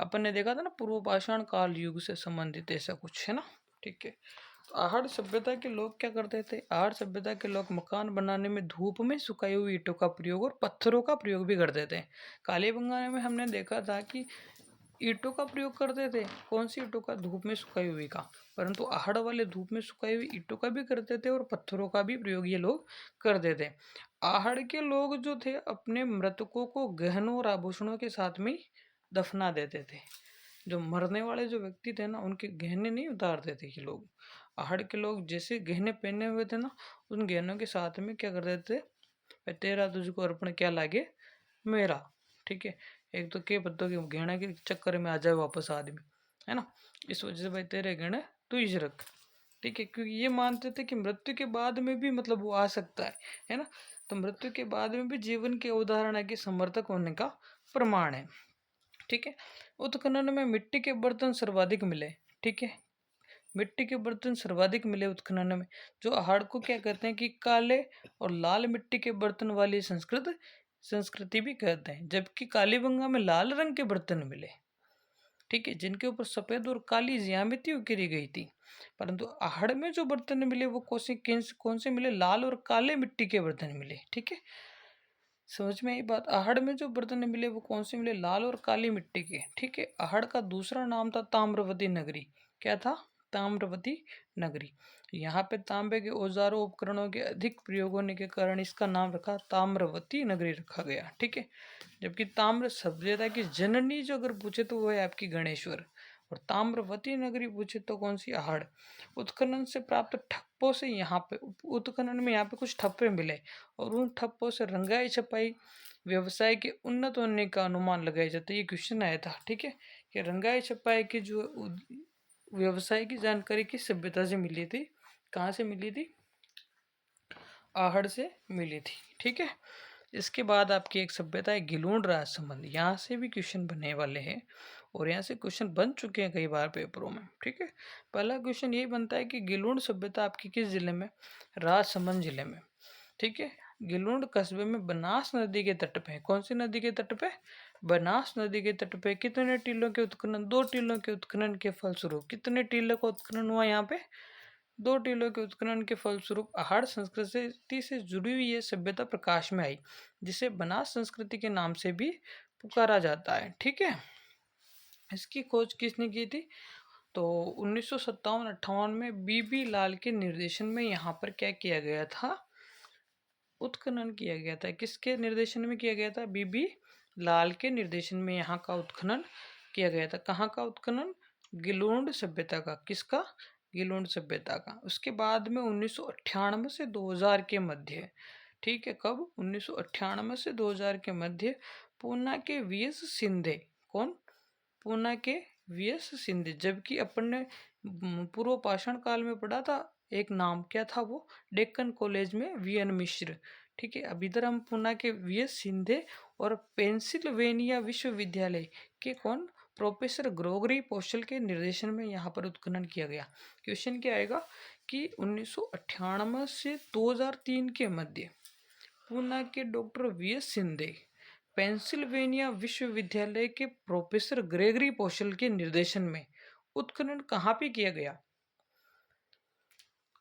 अपन ने देखा था ना, पूर्व पाषाण काल युग से संबंधित ऐसा कुछ है ना। ठीक है, तो आहड़ सभ्यता के लोग क्या करते थे, आहड़ सभ्यता के लोग मकान बनाने में धूप में सुखाई हुई ईंटों का प्रयोग और पत्थरों का प्रयोग भी करते थे। कालीबंगा में हमने देखा था कि ईंटों का प्रयोग करते थे। कौन सी ईंटों का, धूप में सुखाई हुई का। परंतु आहड़ वाले धूप में सुखाई हुई ईंटों का भी करते थे और पत्थरों का भी प्रयोग ये लोग करते थे। आहड़ के लोग जो थे अपने मृतकों को गहनों और आभूषणों के साथ में दफना देते थे। जो मरने वाले जो व्यक्ति थे ना, उनके गहने नहीं उतारते थे ये लोग। आहड़ के लोग जैसे गहने पहने हुए थे ना, उन गहनों के साथ में क्या करते थे, भाई तेरा तुझको अर्पण क्या लागे मेरा। ठीक है, एक तो के पत्तों के गहने के चक्कर में आ जाए वापस आदमी, है ना, इस वजह से भाई तेरे गहने तू ही रख। ठीक है, क्योंकि ये मानते थे कि मृत्यु के बाद में भी मतलब वो आ सकता है ना, तो मृत्यु के बाद में भी जीवन के अवधारणा के समर्थक होने का प्रमाण है। ठीक है, उत्खनन में मिट्टी के बर्तन सर्वाधिक मिले। ठीक है, मिट्टी के बर्तन सर्वाधिक मिले उत्खनन में। जो आहड़ को क्या कहते हैं कि काले और लाल मिट्टी के बर्तन वाली संस्कृति भी कहते हैं, जबकि कालीबंगा में लाल रंग के बर्तन मिले। ठीक है, जिनके ऊपर सफेद और काली ज्यामिति उकेरी गई थी। परंतु आहड़ में जो बर्तन मिले वो कौन से मिले, लाल और काले मिट्टी के बर्तन मिले। ठीक है, समझ में आई बात। आहड़ में जो बर्तन मिले वो कौन से मिले, लाल और काली मिट्टी के। ठीक है, आहड़ का दूसरा नाम था ताम्रवती नगरी। क्या था, ताम्रवती नगरी। यहाँ पे तांबे के औजारों उपकरणों के अधिक प्रयोग होने के कारण इसका नाम रखा, ताम्रवती नगरी रखा गया। ठीक है, जबकि ताम्र सभ्यता की जननी जो अगर पूछे तो वो है आपकी गणेश्वर, और ताम्रवती नगरी पूछे तो कौन सी, आहड़। उत्खनन से प्राप्त ठप्पों से यहाँ पे, उत्खनन में यहाँ पे कुछ ठप्पे मिले और उन ठप्पों से रंगाई छपाई व्यवसाय के उन्नत होने का अनुमान लगाया जाता है। ये क्वेश्चन आया था। ठीक है, कि रंगाई छपाई की जो व्यवसाय की जानकारी किस सभ्यता से मिली थी, कहाँ से मिली थी, आहड़ से मिली थी। ठीक है, इसके बाद आपकी एक सभ्यता है गिलूण राज संबंध। यहाँ से भी क्वेश्चन बनने वाले हैं और यहाँ से क्वेश्चन बन चुके हैं कई बार पेपरों में। ठीक है, पहला क्वेश्चन ये बनता है कि गिलूण सभ्यता आपकी किस जिले में, राजसमंद जिले में। ठीक है, गिलूण कस्बे में बनास नदी के तट पे है। कौन सी नदी के तट पे, बनास नदी के तट पे। कितने टीलों के उत्खनन, 2 टीलों के उत्खनन के फलस्वरूप, कितने टीलों का उत्खनन हुआ यहाँ पे, 2 टीलों के उत्खनन के फलस्वरूप आहड़ संस्कृति से जुड़ी हुई यह सभ्यता प्रकाश में आई, जिसे बनास संस्कृति के नाम से भी पुकारा जाता है। ठीक है, इसकी खोज किसने की थी, तो 1957-58 में बीबी लाल के निर्देशन में यहाँ पर क्या किया गया था, उत्खनन किया गया था। किसके निर्देशन में किया गया था, बीबी लाल के निर्देशन में यहाँ का उत्खनन किया गया था। कहाँ का उत्खनन, गिलूण सभ्यता का। किसका, गिलूण सभ्यता का। उसके बाद में 1998 से 2000 के मध्य, ठीक है, कब, 1998 से 2000 के मध्य पूना के वीएस सिंधे। कौन, पूना के वीएस सिंधे। जबकि अपन ने पूर्व पाषाण काल में पढ़ा था एक नाम, क्या था वो, डेक्कन कॉलेज में वीएन मिश्र। ठीक है, अब इधर हम पूना के वीएस सिंधे और पेंसिल्वेनिया विश्वविद्यालय के कौन, प्रोफेसर ग्रोगरी पोशल के निर्देशन में यहाँ पर उत्खनन किया गया। क्वेश्चन क्या आएगा कि 1998 से 2003 के मध्य पूना के डॉक्टर वीएस सिंधे, पेंसिल्वेनिया विश्वविद्यालय के प्रोफेसर ग्रेगरी पोशल के निर्देशन में उत्खनन कहाँ पे किया गया,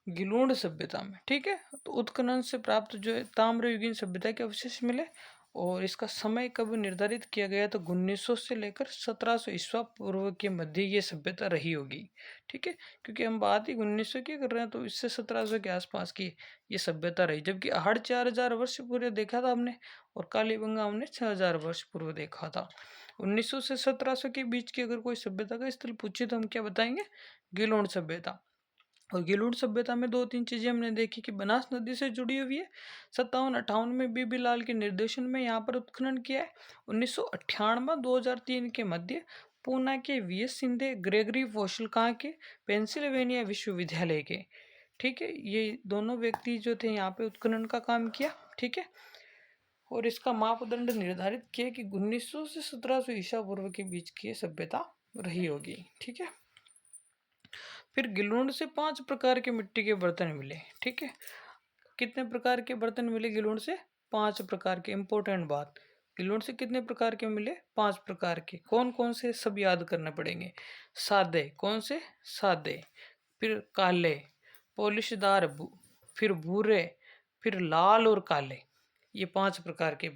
गिलूण सभ्यता में। ठीक है, तो उत्खनन से प्राप्त जो है ताम्रयुगीन सभ्यता के अवशेष मिले और इसका समय कब निर्धारित किया गया, तो 1900 से लेकर 1700 ईस्वा पूर्व के मध्य ये सभ्यता रही होगी। ठीक है, क्योंकि हम बात ही 1900 की कर रहे हैं, तो इससे 1700 के आसपास की ये सभ्यता रही। जबकि आहड़ 4000 वर्ष पूर्व देखा था हमने और कालीबंगा हमने 6000 वर्ष पूर्व देखा था। 1900 से 1700 के बीच की अगर कोई सभ्यता का स्थल पूछे तो हम क्या बताएंगे, गिलूण सभ्यता। और गिलूड सभ्यता में दो तीन चीजें हमने देखी कि बनास नदी से जुड़ी हुई है। 57-58 में बीबी लाल के निर्देशन में यहाँ पर उत्खनन किया है। 1998 2003 के मध्य पूना के वीएस सिंधे ग्रेगरी वोशल कहाँ के पेंसिल्वेनिया विश्वविद्यालय के, ठीक है, ये दोनों व्यक्ति जो थे यहाँ पे उत्खनन का काम किया, ठीक है। और इसका मापदंड निर्धारित किया कि 1900 से 1700 ईसा पूर्व के बीच की सभ्यता रही होगी, ठीक है। फिर गिलूंड से 5 प्रकार के मिट्टी के बर्तन मिले, ठीक है। कितने प्रकार के बर्तन मिले गिलूंड से? 5 प्रकार के। इंपॉर्टेंट बात, गिलूंड से कितने प्रकार के मिले? 5 प्रकार के। कौन कौन से, सब याद करने पड़ेंगे। सादे, कौन से? सादे, फिर काले, पॉलिशदार, फिर भूरे, फिर लाल और काले। ये 5 प्रकार के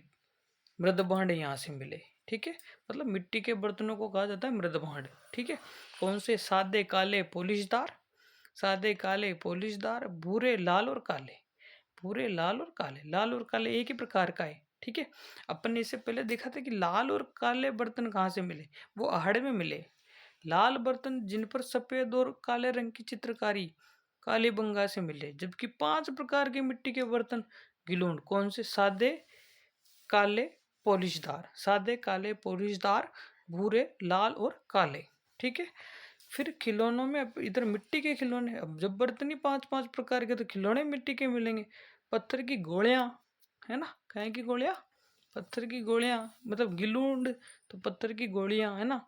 मृद भांड यहाँ से मिले, ठीक है। मतलब मिट्टी के बर्तनों को कहा जाता है मृद भांड, ठीक है। कौन से? सादे, काले, पॉलिशदार, सादे, काले, पॉलिशदार, भूरे, लाल और काले। भूरे, लाल और काले, लाल और काले एक ही प्रकार का है, ठीक है। अपन ने इससे पहले देखा था कि लाल और काले बर्तन कहाँ से मिले? वो आहड़ में मिले। लाल बर्तन जिन पर सफेद और काले रंग की चित्रकारी कालीबंगा से मिले। जबकि 5 प्रकार के मिट्टी के बर्तन गिलोंड, कौन से? सादे, काले, पॉलिशदार, सादे, काले, पॉलिशदार, भूरे, लाल और काले, ठीक है। फिर खिलौनों में, अब इधर मिट्टी के खिलौने, अब जब बर्तन ही 5-5 प्रकार के तो खिलौने मिट्टी के मिलेंगे। पत्थर की गोलियां, है ना, कहे की गोलियां? पत्थर की गोलियां, मतलब गिलूंड तो पत्थर की गोलियां, है ना।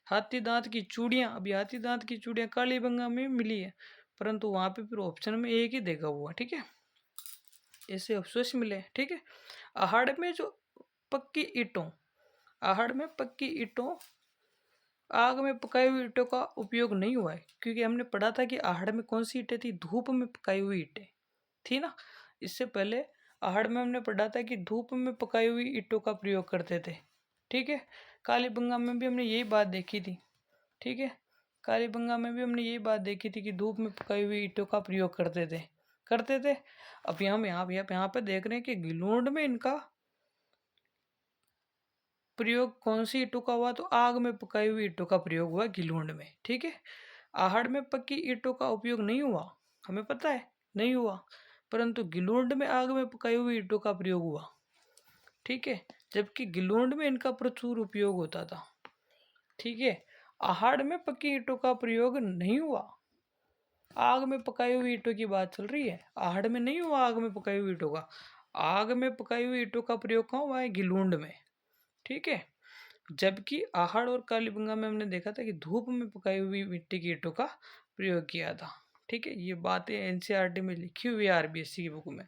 हाथी दांत की चूड़ियां, अभी हाथी दांत की चूड़ियां कालीबंगा में मिली है, परंतु वहां पे फिर ऑप्शन में एक ही देखा हुआ, ठीक है। ऐसे अफसोस मिले, ठीक है। आहड़ में जो पक्की ईंटों, आहड़ में पक्की ईंटों, आग में पकाई हुई ईंटों का उपयोग नहीं हुआ है, क्योंकि हमने पढ़ा था कि आहड़ में कौन सी ईंटें थी? धूप में पकाई हुई ईंटें थी ना। इससे पहले आहड़ में हमने पढ़ा था कि धूप में पकाई हुई ईंटों का प्रयोग करते थे, ठीक है। कालीबंगा में भी हमने यही बात देखी थी, ठीक है। कालीबंगा में भी हमने यही बात देखी थी कि धूप में पकाई हुई ईंटों का प्रयोग करते थे। अब यहाँ पे देख रहे हैं कि गिलोंड में इनका प्रयोग कौन सी ईंटों का हुआ? तो आग में पकाई हुई ईंटों का प्रयोग हुआ गिलोंड में, ठीक है। आहड़ में पक्की ईंटों का उपयोग नहीं हुआ, हमें पता है नहीं हुआ, परंतु गिलोंड में आग में पकाई हुई ईंटों का प्रयोग हुआ, ठीक है। जबकि गिलोंड में इनका प्रचुर उपयोग होता था, ठीक है। आहड़ में पक्की ईंटों का प्रयोग नहीं हुआ, आग में पकाई हुई ईंटों की बात चल रही है। आहड़ में नहीं हुआ आग में पकाई हुई ईंटों का। आग में पकाई हुई ईंटों का प्रयोग कहाँ हुआ है? गिलोंड में, ठीक है। जबकि आहड़ और कालीबंगा में हमने देखा था कि धूप में पकाई हुई मिट्टी की ईंटों का प्रयोग किया था, ठीक है। ये बातें एनसीईआरटी में लिखी हुई है, आरबीएससी की बुक में।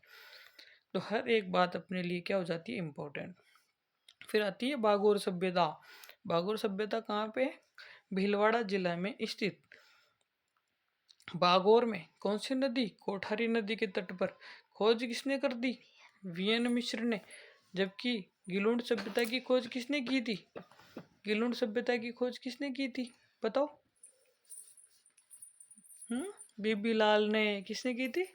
तो हर एक बात अपने लिए क्या हो जाती है? इम्पोर्टेंट। फिर आती है बागोर सभ्यता। बागोर सभ्यता कहाँ पे है? भीलवाड़ा जिला में स्थित बागोर में कौन सी नदी? कोठारी नदी के तट पर। खोज किसने कर दी? वीएन मिश्र ने। जबकि गिलोंड सभ्यता की खोज किसने की थी? गिलोंड सभ्यता की खोज किसने की थी? बताओ। बीबी लाल ने। किसने की थी?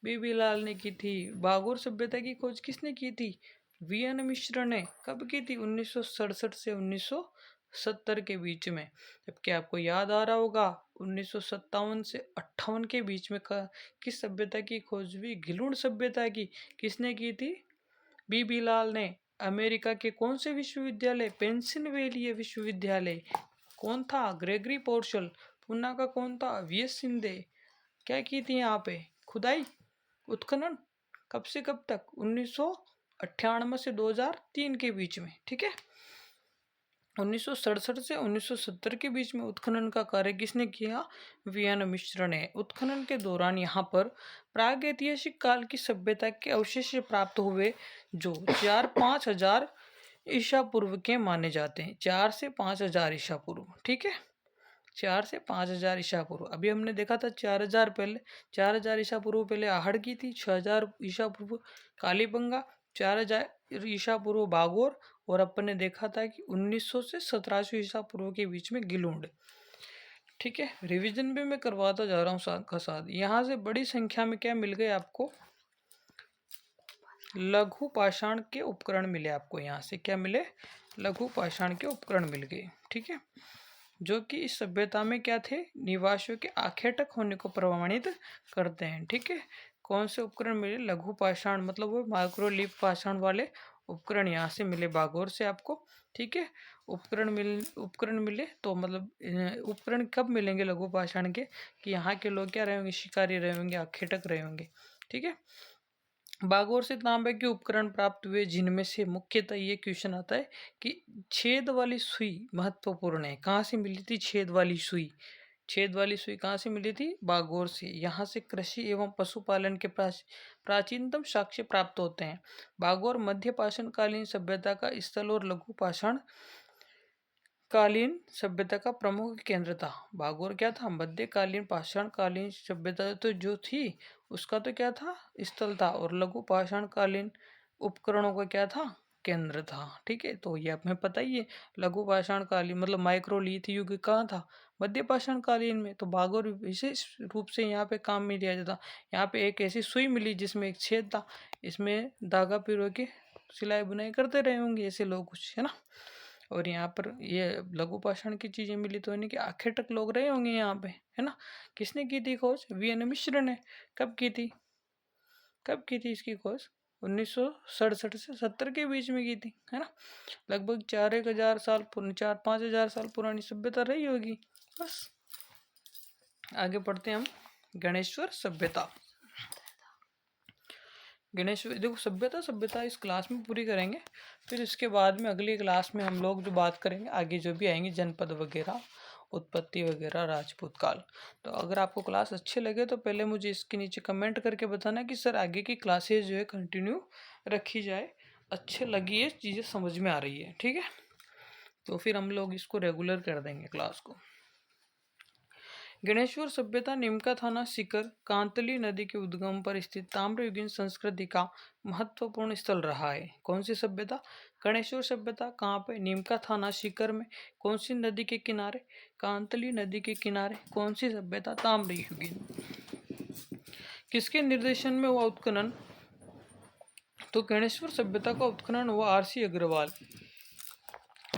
बीबी लाल ने की थी। बागोर सभ्यता की खोज किसने की थी? वीएन मिश्र ने। कब की थी? 1967 से 1970 के बीच में। जबकि आपको याद आ रहा होगा 1957 से 58 के बीच में किस सभ्यता की खोज हुई? गिलोंड सभ्यता की। किसने की थी? बीबी लाल ने। अमेरिका के कौन से विश्वविद्यालय? पेंसिल्वेनिया विश्वविद्यालय। कौन था? ग्रेगरी पोर्शल। पूना का कौन था? वीएस सिंधे। क्या की थी यहाँ पे? खुदाई, उत्खनन। कब से कब तक? 1998 से 2003 के बीच में, ठीक है। 1967 से 1970 के बीच में उत्खनन का कार्य किसने किया? वीएन मिश्र ने। उत्खनन के दौरान यहाँ पर प्रागैतिहासिक काल की सभ्यता के अवशेष प्राप्त हुए, जो 4-5 हजार ईसा पूर्व के माने जाते हैं। 4 से 5 हजार ईसा पूर्व, ठीक है। 4 से 5 हजार ईसा पूर्व। अभी हमने देखा था 4 हजार पहले, 4 हजार ईसा पूर्व पहले आहड़ की थी, 6 हजार ईसा पूर्व कालीबंगा, 4 हजार ईसा पूर्व बागोर, और अपन ने देखा था कि 1900 से 1700 ईसा पूर्व के बीच में गिलोंड, ठीक है। रिवीजन भी मैं करवाता जा रहा हूँ साथ का साथ। यहाँ से बड़ी संख्या में क्या मिल गए आपको? लघु पाषाण के उपकरण मिले आपको। यहाँ से क्या मिले? लघु पाषाण के उपकरण मिल गए, ठीक है। जो कि इस सभ्यता में क्या थे, निवासियों के आखेटक होने को प्रमाणित करते हैं। ठीक है, कौन से उपकरण मिले, लघु पाषाण मतलब वो माइक्रोलिप पाषाण वाले उपकरण यहाँ से मिले बागोर से आपको। ठीक है, उपकरण मिले तो मतलब उपकरण कब मिलेंगे लघु पाषाण के, कि यहाँ के लोग क्या रहे होंगे, शिकारी रहे होंगे, आखेटक रहे होंगे। ठीक है, बागोर से तांबे के उपकरण प्राप्त हुए, जिनमें से मुख्यतः ये क्वेश्चन आता है कि छेद वाली सुई महत्वपूर्ण है। कहाँ से मिली थी छेद वाली सुई? छेद वाली सुई कहाँ से मिली थी? बागोर से। यहाँ से कृषि एवं पशुपालन के प्राचीनतम साक्ष्य प्राप्त होते हैं। बागोर मध्य पाषाण कालीन सभ्यता का स्थल और लघु पाषाण कालीन सभ्यता का प्रमुख केंद्र था। बागोर क्या था? मध्यकालीन पाषाण कालीन सभ्यता तो जो थी उसका तो क्या था? स्थल था, और लघु पाषाण कालीन उपकरणों का क्या था? केंद्र था। ठीक है, तो ये हमें पता ही है। लघु पाषाण कालीन मतलब माइक्रोलिथ युग कहाँ था? मध्य पाषाण कालीन में। तो बागोर विशेष रूप से यहाँ पे काम में लिया जाता। यहाँ पे एक ऐसी सुई मिली जिसमें एक छेद था, इसमें धागा पिरो के सिलाई बुनाई करते रहे होंगे ऐसे लोग कुछ, है ना। और यहाँ पर ये लघु पाषाण की चीजें मिली तो यानी कि आखेटक लोग रहे होंगे यहाँ पे, है ना। किसने की थी खोज? वीएन मिश्र ने। कब की थी? कब की थी इसकी खोज? 1967 से 70 के बीच में की थी, है ना। लगभग 4-1 हजार साल 4-5 हजार साल पुरानी सभ्यता रही होगी। बस आगे पढ़ते हैं हम। गणेश्वर सभ्यता। गणेश देखो, सभ्यता सभ्यता इस क्लास में पूरी करेंगे, फिर इसके बाद में अगली क्लास में हम लोग जो बात करेंगे आगे जो भी आएंगे जनपद वगैरह, उत्पत्ति वगैरह, राजपूत काल। तो अगर आपको क्लास अच्छे लगे तो पहले मुझे इसके नीचे कमेंट करके बताना कि सर आगे की क्लासेस जो है कंटिन्यू रखी जाए, अच्छे लगी है, चीज़ें समझ में आ रही है। ठीक है, तो फिर हम लोग इसको रेगुलर कर देंगे क्लास को। गणेश्वर सभ्यता निमका थाना सीकर कांतली नदी के उद्गम पर स्थित ताम्रयुगीन संस्कृति का महत्वपूर्ण स्थल रहा है। कौन सी सभ्यता? गणेश्वर सभ्यता कहाँ पे? निमका थाना सीकर में। कौन सी नदी के किनारे? कांतली नदी के किनारे। कौन सी सभ्यता? ताम्रयुगीन। किसके निर्देशन में हुआ उत्खनन? तो गणेश्वर सभ्यता का उत्खनन हुआ आरसी अग्रवाल।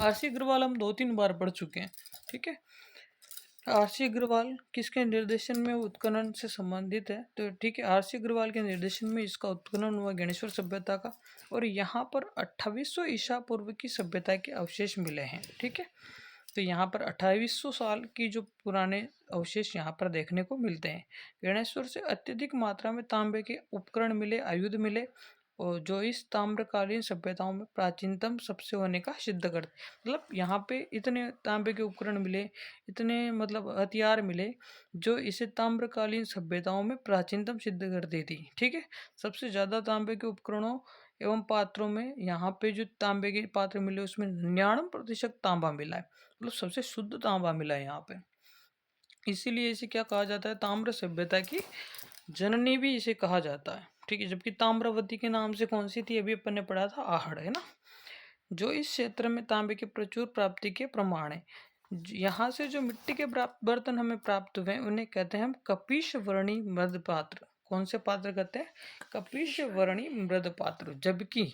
आरसी अग्रवाल हम 2-3 बार पढ़ चुके हैं। ठीक है, आरसी अग्रवाल किसके निर्देशन में उत्खनन से संबंधित है? तो ठीक है, आरसी अग्रवाल के निर्देशन में इसका उत्खनन हुआ गणेश्वर सभ्यता का, और यहाँ पर 2800 ईसा पूर्व की सभ्यता के अवशेष मिले हैं। ठीक है, तो यहाँ पर 2800 साल की जो पुराने अवशेष यहाँ पर देखने को मिलते हैं। गणेश्वर से अत्यधिक मात्रा में तांबे के उपकरण मिले, आयुध मिले, और जो इस ताम्रकालीन सभ्यताओं में प्राचीनतम सबसे होने का सिद्ध करते। मतलब यहाँ पे इतने तांबे के उपकरण मिले, इतने मतलब हथियार मिले जो इसे ताम्रकालीन सभ्यताओं में प्राचीनतम सिद्ध करती थी। ठीक है, सबसे ज़्यादा तांबे के उपकरणों एवं पात्रों में यहाँ पे जो तांबे के पात्र मिले उसमें 99% तांबा मिला है, मतलब सबसे शुद्ध तांबा मिला है यहाँ पे। इसीलिए इसे क्या कहा जाता है? ताम्र सभ्यता की जननी भी इसे कहा जाता है। ठीक है, जबकि ताम्रवती के नाम से कौन सी थी अभी अपन ने पढ़ा था? आहड़, है ना। जो इस क्षेत्र में तांबे की प्रचुर प्राप्ति के प्रमाण है। यहाँ से जो मिट्टी के बर्तन हमें प्राप्त हुए उन्हें कहते हैं हम कपीश वर्णी मृद पात्र। कौन से पात्र कहते हैं? कपीश वर्णी मृद पात्र। जबकि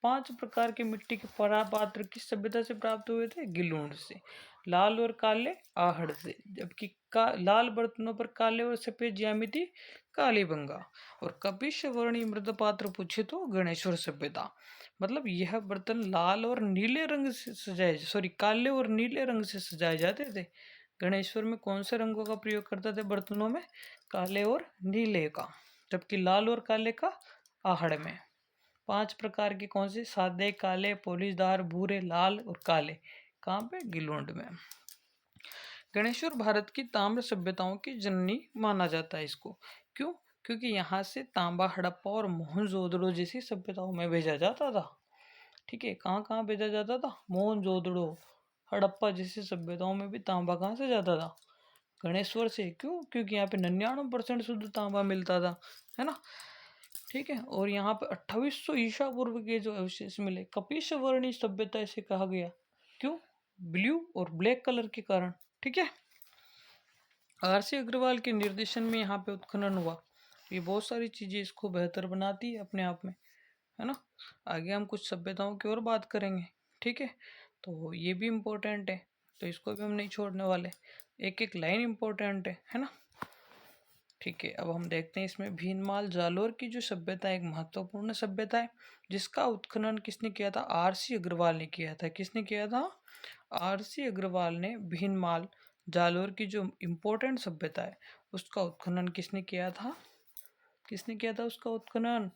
5 प्रकार के मिट्टी के पात्र किस सभ्यता से प्राप्त हुए थे? गिलूंड से। लाल और काले आहड़ से। जबकि लाल बर्तनों पर काले और सफेद ज्यामिति कालीबंगा। और कपिश वर्णी मृद पात्र पूछे तो गणेश्वर सभ्यता। मतलब यह बर्तन लाल और नीले रंग से सजाए, सॉरी काले और नीले रंग से सजाए जाते थे। गणेश्वर में कौन से रंगों का प्रयोग करते थे बर्तनों में? काले और नीले का। जबकि लाल और काले का आहड़ में। 5 प्रकार के कौन से? सादे, काले, पोलिशदार, भूरे, लाल और काले। कहाँ पे? गिलोंड में। गणेश्वर भारत की ताम्र सभ्यताओं की जननी माना जाता है इसको। क्यों? क्योंकि यहाँ से तांबा, हड़प्पा और मोहनजोदड़ो जैसी सभ्यताओं में भेजा जाता था। ठीक है, कहाँ कहाँ भेजा जाता था? मोहनजोदड़ो, हड़प्पा जैसी सभ्यताओं में भी तांबा कहाँ से जाता था? गणेश्वर से। क्यों? क्योंकि यहाँ पे 99% शुद्ध तांबा मिलता था, है ना। ठीक है, और यहाँ पे 2800 ईसा पूर्व के जो अवशेष मिले, कपिश वर्णी सभ्यता इसे कहा गया। क्यों? ब्लू और ब्लैक कलर के कारण। ठीक है, आरसी अग्रवाल के निर्देशन में यहाँ पे उत्खनन हुआ। ये बहुत सारी चीजें इसको बेहतर बनाती है अपने आप में, है ना। आगे हम कुछ सभ्यताओं की और बात करेंगे। ठीक है, तो ये भी इम्पोर्टेंट है। तो इसको भी हम नहीं छोड़ने वाले, एक एक लाइन इंपॉर्टेंट है ना। ठीक है, अब हम देखते हैं इसमें भीनमाल जालोर की जो सभ्यता एक महत्वपूर्ण सभ्यता है, जिसका उत्खनन किसने किया था? आरसी अग्रवाल ने किया था। किसने किया था? आरसी अग्रवाल ने भीनमाल जालोर की जो इम्पोर्टेंट सभ्यता है उसका उत्खनन किसने किया था? किसने किया था उसका उत्खनन?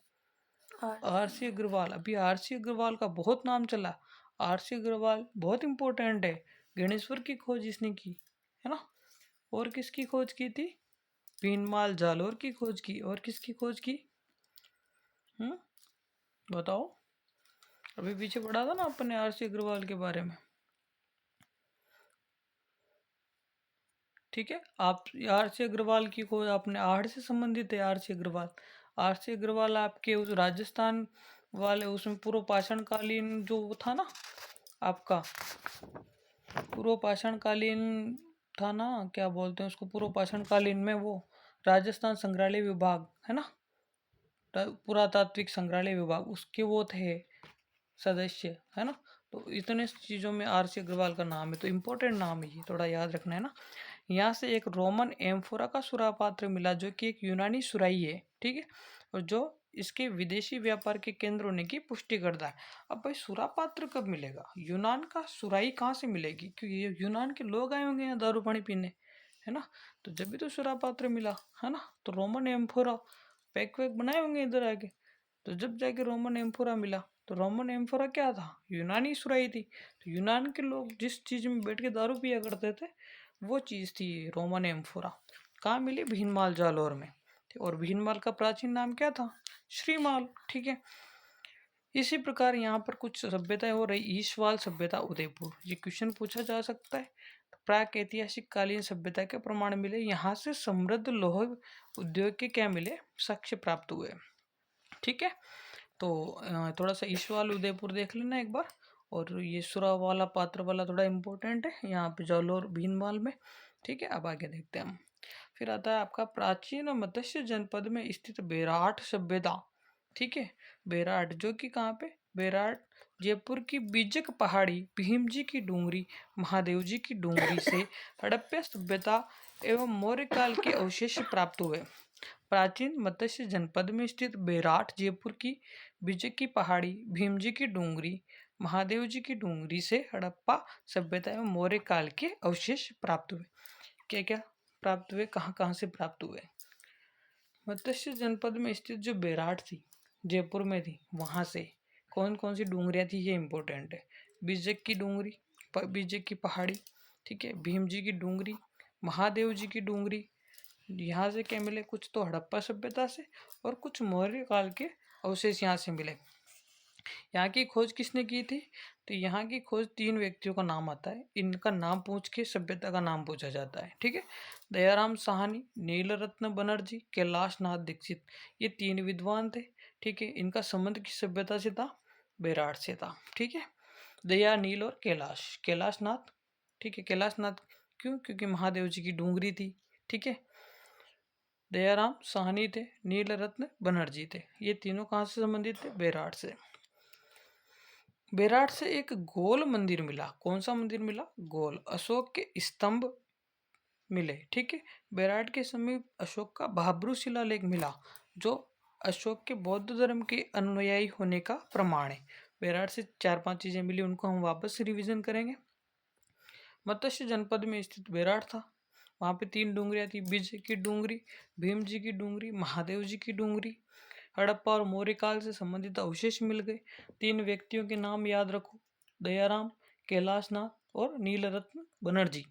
आरसी अग्रवाल। अभी आरसी अग्रवाल का बहुत नाम चला। आरसी अग्रवाल बहुत इंपॉर्टेंट है, गणेश्वर की खोज इसने की है ना। और किसकी खोज की थी? भीनमाल जालोर की खोज की। और किसकी खोज की? बताओ, अभी पीछे पढ़ा था ना अपने आरसी अग्रवाल के बारे में। ठीक है, आप आरसी अग्रवाल की खोज आपने आहड़ से संबंधित है। आरसी अग्रवाल, आरसी अग्रवाल आपके उस राजस्थान वाले उसमें पूर्व पाषाण कालीन जो था ना आपका, पूर्व पाषाण कालीन था ना, क्या बोलते हैं उसको, पूर्व पाषाण कालीन में वो राजस्थान संग्रहालय विभाग है ना, पुरातात्विक संग्रहालय विभाग, उसके वो थे सदस्य है ना। तो इतने चीज़ों में आरसी अग्रवाल का नाम है, तो इम्पोर्टेंट नाम है ये, थोड़ा याद रखना है ना। यहाँ से एक रोमन एम्फोरा का सुरापात्र मिला जो कि एक यूनानी सुराही है। ठीक है, और जो इसके विदेशी व्यापार के केंद्र होने की पुष्टि करता है। अब भाई सुरापात्र कब मिलेगा? यूनान का सुराही कहाँ से मिलेगी? क्योंकि ये यूनान के लोग आए होंगे यहाँ दारू पानी पीने है ना, तो जब भी तो सुरापात्र मिला है ना। तो रोमन एम्फोरा पैक वैक बनाए होंगे इधर आके, तो जब जाके रोमन एम्फोरा मिला, तो रोमन एम्फोरा क्या था? यूनानी सुराही थी। तो यूनान के लोग जिस चीज़ में बैठ के दारू पिया करते थे वो चीज़ थी रोमन एम्फोरा। कहाँ मिली? भीनमाल जालौर में। और भीनमाल का प्राचीन नाम क्या था? श्रीमाल। ठीक है, इसी प्रकार यहाँ पर कुछ सभ्यताएं हो रही। ईशवाल सभ्यता उदयपुर, ये क्वेश्चन पूछा जा सकता है। प्राक ऐतिहासिक कालीन सभ्यता के प्रमाण मिले, यहाँ से समृद्ध लौह उद्योग के क्या मिले? साक्ष्य प्राप्त हुए। ठीक है, तो थोड़ा सा ईशवाल उदयपुर देख लेना एक बार, और ये सुरा वाला पात्र वाला थोड़ा इम्पोर्टेंट है यहाँ पे जालौर भीनमाल में। ठीक है, अब आगे देखते हैं हम। फिर आता है आपका प्राचीन मत्स्य जनपद में स्थित बेराट सभ्यता। ठीक है, बेराट जो कि कहाँ पे? बेराट जयपुर की बीजक पहाड़ी, भीम जी की डूंगरी, महादेव जी की डूंगरी से हड़प्पा सभ्यता एवं मौर्य काल के अवशेष प्राप्त हुए। प्राचीन मत्स्य जनपद में स्थित बेराट जयपुर की बीजक की पहाड़ी, भीम जी की डूंगरी, महादेव जी की डूंगरी से हड़प्पा सभ्यता एवं मौर्य काल के अवशेष प्राप्त हुए। क्या क्या प्राप्त हुए? कहाँ कहाँ से प्राप्त हुए? मत्स्य जनपद में स्थित जो बेराट थी, जयपुर में थी, वहां से कौन कौन सी डूंगरियां थी ये इंपॉर्टेंट है। बीजक की डूंगरी, बीजक की पहाड़ी, ठीक है, भीम जी की डूंगरी, महादेव जी की डूंगरी। यहाँ से क्या मिले? कुछ तो हड़प्पा सभ्यता से और कुछ मौर्य काल के अवशेष यहाँ से मिले। यहाँ की खोज किसने की थी? तो यहाँ की खोज 3 व्यक्तियों का नाम आता है, इनका नाम पूछ के सभ्यता का नाम पूछा जाता है। ठीक है, दयाराम साहनी, नीलरत्न बनर्जी, कैलाश नाथ दीक्षित, ये 3 विद्वान थे। ठीक है, इनका संबंध किस सभ्यता से था? बेराट से था। ठीक है, दया, नील और कैलाश, कैलाश नाथ। ठीक है, कैलाश नाथ क्यों? क्योंकि महादेव जी की डूंगरी थी। ठीक है, दयाराम साहनी थे, नीलरत्न बनर्जी थे, ये तीनों कहाँ से संबंधित थे? बेराट से। बेराट से एक गोल मंदिर मिला। कौन सा मंदिर मिला? गोल। अशोक के स्तंभ मिले। ठीक है, बेराट के समीप अशोक का भाब्रू शिलालेख मिला जो अशोक के बौद्ध धर्म के अनुयायी होने का प्रमाण है। बेराट से 4-5 चीजें मिली, उनको हम वापस रिवीजन करेंगे। मत्स्य जनपद में स्थित बेराट था, वहाँ पे 3 डूंगरियाँ थी, बीज की डूंगरी, भीम जी की डूंगरी, महादेव जी की डूंगरी। हड़प्पा और मौर्य काल से संबंधित अवशेष मिल गए। 3 व्यक्तियों के नाम याद रखो, दयाराम, कैलाशनाथ और नीलरत्न बनर्जी।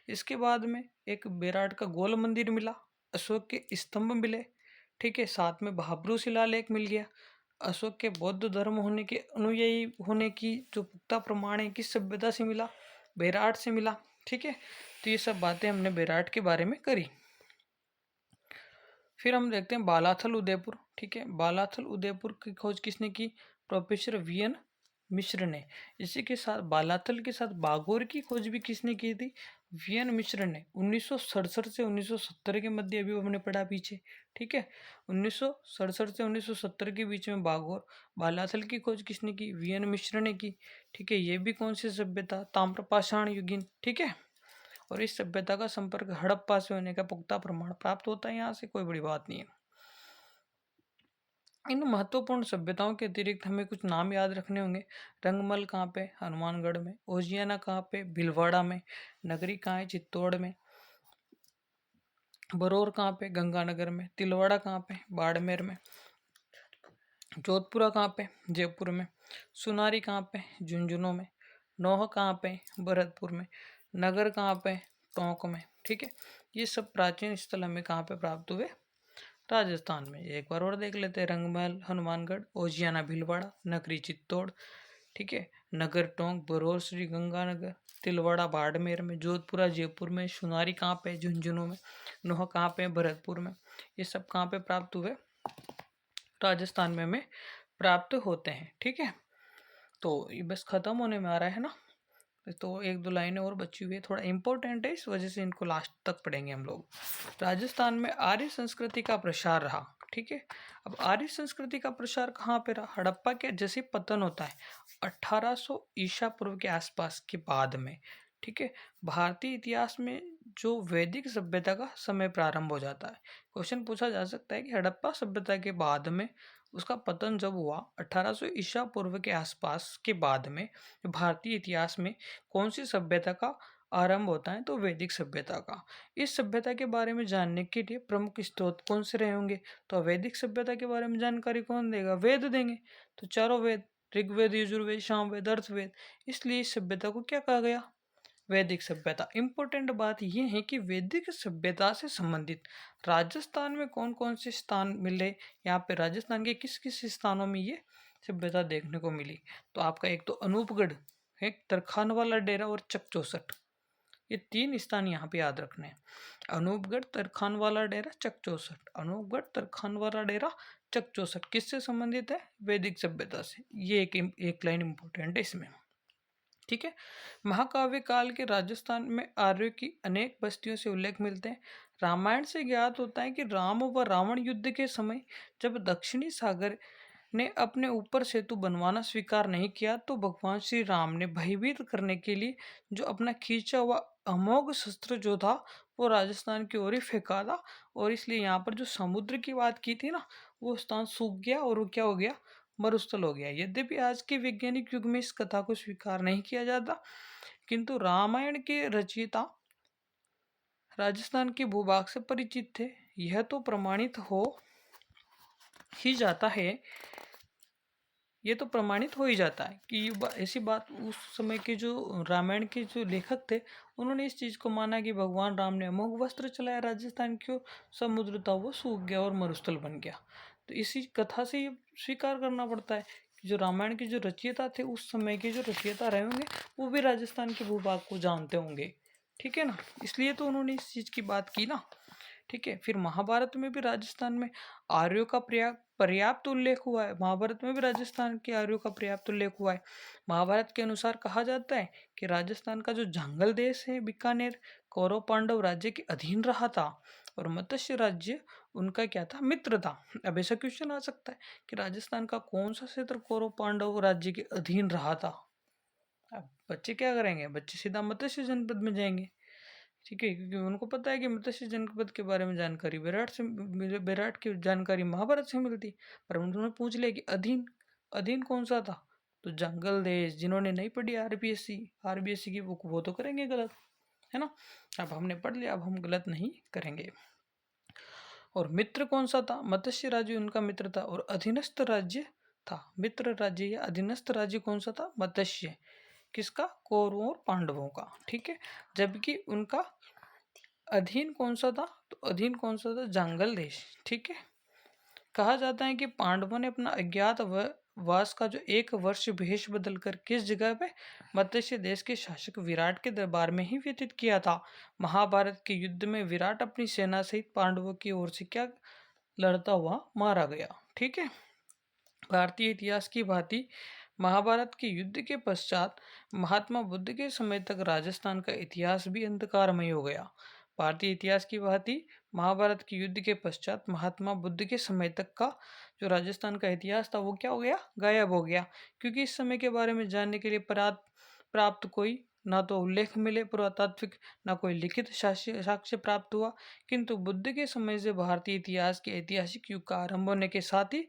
इसके बाद में एक बेराट का गोल मंदिर मिला, अशोक के स्तंभ मिले। ठीक है, साथ में भाब्रू शिलालेख मिल गया। अशोक के बौद्ध धर्म होने के अनुयायी होने की जो पुख्ता प्रमाण है किस सभ्यता से मिला? बेराट से मिला। ठीक है, तो ये सब बातें हमने बेराट के बारे में करी। फिर हम देखते हैं बालाथल उदयपुर। ठीक है, बालाथल उदयपुर की खोज किसने की? प्रोफेसर वीएन मिश्र ने। इसी के साथ बालाथल के साथ बागोर की खोज भी किसने की थी? वीएन मिश्र ने 1967 से 1970 के मध्य, अभी हमने पढ़ा पीछे, ठीक है। 1967 से 1970 के बीच में बागोर बालाथल की खोज किसने की? वीएन मिश्र ने की, ठीक है। ये भी कौन सी सभ्यता? ताम्रपाषाण युगीन, ठीक है। और इस सभ्यता का संपर्क हड़प्पा से होने का पुख्ता प्रमाण प्राप्त होता है यहाँ से, कोई बड़ी बात नहीं है। इन महत्वपूर्ण सभ्यताओं के अतिरिक्त हमें कुछ नाम याद रखने होंगे। रंगमल कहाँ पे? हनुमानगढ़ में। ओजियाना कहाँ पे? भीलवाड़ा में। नगरी कहाँ है? चित्तौड़ में। बरौर कहाँ पे? गंगानगर में। तिलवाड़ा कहाँ पे? बाड़मेर में। जोधपुरा कहाँ पे? जयपुर में। सुनारी कहाँ पे? झुंझुनू में। नौह कहाँ पे? भरतपुर में। नगर कहाँ पे? टोंक में, ठीक है। ये सब प्राचीन स्थल हमें कहाँ पे प्राप्त हुए? राजस्थान में। एक बार और देख लेते हैं। रंगमहल हनुमानगढ़, ओजियाना भीलवाड़ा, नगरी चित्तौड़, ठीक है। नगर टोंक, बरौर श्री गंगानगर, तिलवाड़ा बाड़मेर में, जोधपुरा जयपुर में, सुनारी कहाँ पे? झुंझुनू में। नोह कहाँ पे? भरतपुर में। ये सब कहाँ पे प्राप्त हुए? राजस्थान में हमें प्राप्त होते हैं, ठीक है। तो ये बस खत्म होने में आ रहा है ना, तो एक दो लाइनें और बची हुई है, थोड़ा इंपॉर्टेंट है, इस वजह से इनको लास्ट तक पढ़ेंगे हम लोग। राजस्थान में आर्य संस्कृति का प्रसार रहा, ठीक है। अब आर्य संस्कृति का प्रसार कहाँ पे रहा? हड़प्पा के जैसे पतन होता है 1800 ईसा पूर्व के आसपास के बाद में, ठीक है। भारतीय इतिहास में जो वैदिक सभ्यता का समय प्रारंभ हो जाता है। क्वेश्चन पूछा जा सकता है कि हड़प्पा सभ्यता के बाद में उसका पतन जब हुआ 1800 ईसा पूर्व के आसपास के बाद में, भारतीय इतिहास में कौन सी सभ्यता का आरंभ होता है? तो वैदिक सभ्यता का। इस सभ्यता के बारे में जानने के लिए प्रमुख स्रोत कौन से रहे होंगे? तो वैदिक सभ्यता के बारे में जानकारी कौन देगा? वेद देंगे। तो चारों वेद, ऋग्वेद, यजुर्वेद, सामवेद, अर्थवेद, इसलिए इस सभ्यता को क्या कहा गया? वैदिक सभ्यता। इंपॉर्टेंट बात यह है कि वैदिक सभ्यता से संबंधित राजस्थान में कौन कौन से स्थान मिले, यहाँ पे राजस्थान के किस किस स्थानों में ये सभ्यता देखने को मिली। तो आपका एक तो अनूपगढ़, एक तरखान वाला डेरा और चक चौसठ, ये तीन स्थान यहाँ पे याद रखने हैं। अनूपगढ़, तरखान वाला डेरा, चक चौसठ। अनूपगढ़, तरखान वाला डेरा, चक चौसठ किससे संबंधित है? वैदिक सभ्यता से। ये एक लाइन इंपॉर्टेंट है इसमें, ठीक है। महाकाव्य काल के राजस्थान में आर्यों की अनेक बस्तियों से उल्लेख मिलते हैं। रामायण से ज्ञात होता है कि राम व रावण युद्ध के समय जब दक्षिणी सागर ने अपने ऊपर सेतु बनवाना स्वीकार नहीं किया, तो भगवान श्री राम ने भयभीत करने के लिए जो अपना खींचा हुआ अमोघ शस्त्र जो था वो राजस्थान की ओर ही फेंका था, और इसलिए यहाँ पर जो समुद्र की बात की थी ना, वो स्थान सूख गया और वो क्या हो गया? मरुस्थल हो गया। यद्यपि आज के वैज्ञानिक युग में इस कथा को स्वीकार नहीं किया जाता, किंतु रामायण के रचयिता राजस्थान के भूभाग से परिचित थे। यह तो प्रमाणित हो ही जाता है, ये तो प्रमाणित हो ही जाता है कि ऐसी बात उस समय के जो रामायण के जो लेखक थे, उन्होंने इस चीज़ को माना कि भगवान राम ने अमोघ वस्त्र चलाया राजस्थान की ओर, समुद्र था वो सूख गया और मरुस्थल बन गया। तो इसी कथा से ये स्वीकार करना पड़ता है कि जो रामायण के जो रचयिता थे, उस समय के जो रचयिता रहे होंगे, वो भी राजस्थान के भूभाग को जानते होंगे, ठीक है ना। इसलिए तो उन्होंने इस चीज़ की बात की ना, ठीक है। फिर महाभारत में भी राजस्थान में आर्यों का पर्याप्त उल्लेख हुआ है। महाभारत में भी राजस्थान के आर्यों का पर्याप्त उल्लेख हुआ है। महाभारत के अनुसार कहा जाता है कि राजस्थान का जो जंगल देश है बीकानेर, कौरव पांडव राज्य के अधीन रहा था, और मत्स्य राज्य उनका क्या था? मित्र था। अब ऐसा क्वेश्चन आ सकता है कि राजस्थान का कौन सा क्षेत्र कौरव पांडव राज्य के अधीन रहा था? अब बच्चे क्या करेंगे? बच्चे सीधा मत्स्य जनपद में जाएंगे, ठीक है, क्योंकि उनको पता है कि मत्स्य जनपद के बारे में जानकारी विराट की जानकारी महाभारत से मिलती। पर उन्होंने पूछ लिया कि अधीन, अधीन कौन सा था? तो जंगल देश। जिन्होंने नहीं पढ़ी आरबीएससी की बुक, वो तो करेंगे गलत, है ना। अब हमने पढ़ लिया, अब हम गलत नहीं करेंगे। और मित्र कौन सा था? मत्स्य राज्य उनका मित्र था, और अधीनस्थ राज्य था। मित्र राज्य या अधीनस्थ राज्य कौन सा था? मत्स्य। किसका? कौरवों और पांडवों का, ठीक है। जबकि उनका अधीन कौन सा था? तो अधीन कौन सा था? जंगल देश, ठीक है। कहा जाता है कि पांडवों ने अपना अज्ञात वास का जो 1 वर्ष भेष बदलकर किस जगह पे? मत्स्य देश के शासक विराट के दरबार में ही व्यतीत किया था। महाभारत के युद्ध में विराट अपनी सेना सहित पांडवों की ओर से क्या लड़ता हुआ मारा गया, ठीक है। भारतीय इतिहास की भांति महाभारत के युद्ध के पश्चात महात्मा बुद्ध के समय तक राजस्थान का इतिहास भी अंधकारमय हो गया। भारतीय इतिहास की भांति महाभारत के युद्ध के पश्चात महात्मा बुद्ध के समय तक का जो राजस्थान का इतिहास था वो क्या हो गया, गायब हो गया। क्योंकि इस समय के बारे में जानने के लिए प्राप्त कोई ना तो उल्लेख मिले पुरातात्विक, ना कोई लिखित साक्ष्य साक्ष्य प्राप्त हुआ। किंतु बुद्ध के समय से भारतीय इतिहास के ऐतिहासिक युग का आरंभ होने के साथ ही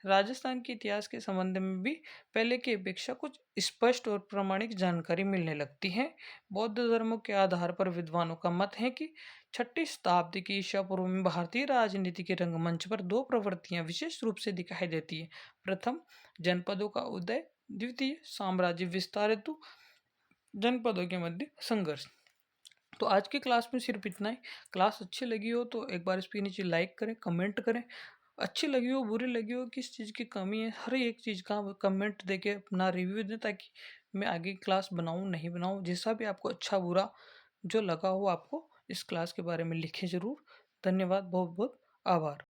राजस्थान के इतिहास के संबंध में भी पहले की अपेक्षा कुछ स्पष्ट और प्रामाणिक जानकारी मिलने लगती है। बौद्ध धर्मों के आधार पर विद्वानों का मत है कि छठी शताब्दी की ईसा पूर्व में भारतीय राजनीति के रंगमंच पर दो प्रवृत्तियां विशेष रूप से दिखाई देती है। प्रथम, जनपदों का उदय। द्वितीय, साम्राज्य विस्तार हेतु जनपदों के मध्य संघर्ष। तो आज की क्लास में सिर्फ इतना ही। क्लास अच्छी लगी हो तो एक बार इसके नीचे लाइक करें, कमेंट करें। अच्छी लगी हो, बुरी लगी हो, किस चीज़ की कमी है, हर एक चीज़ का कमेंट देके अपना रिव्यू दें, ताकि मैं आगे क्लास बनाऊं नहीं बनाऊं, जैसा भी आपको अच्छा बुरा जो लगा हो आपको इस क्लास के बारे में लिखें ज़रूर। धन्यवाद, बहुत बहुत आभार।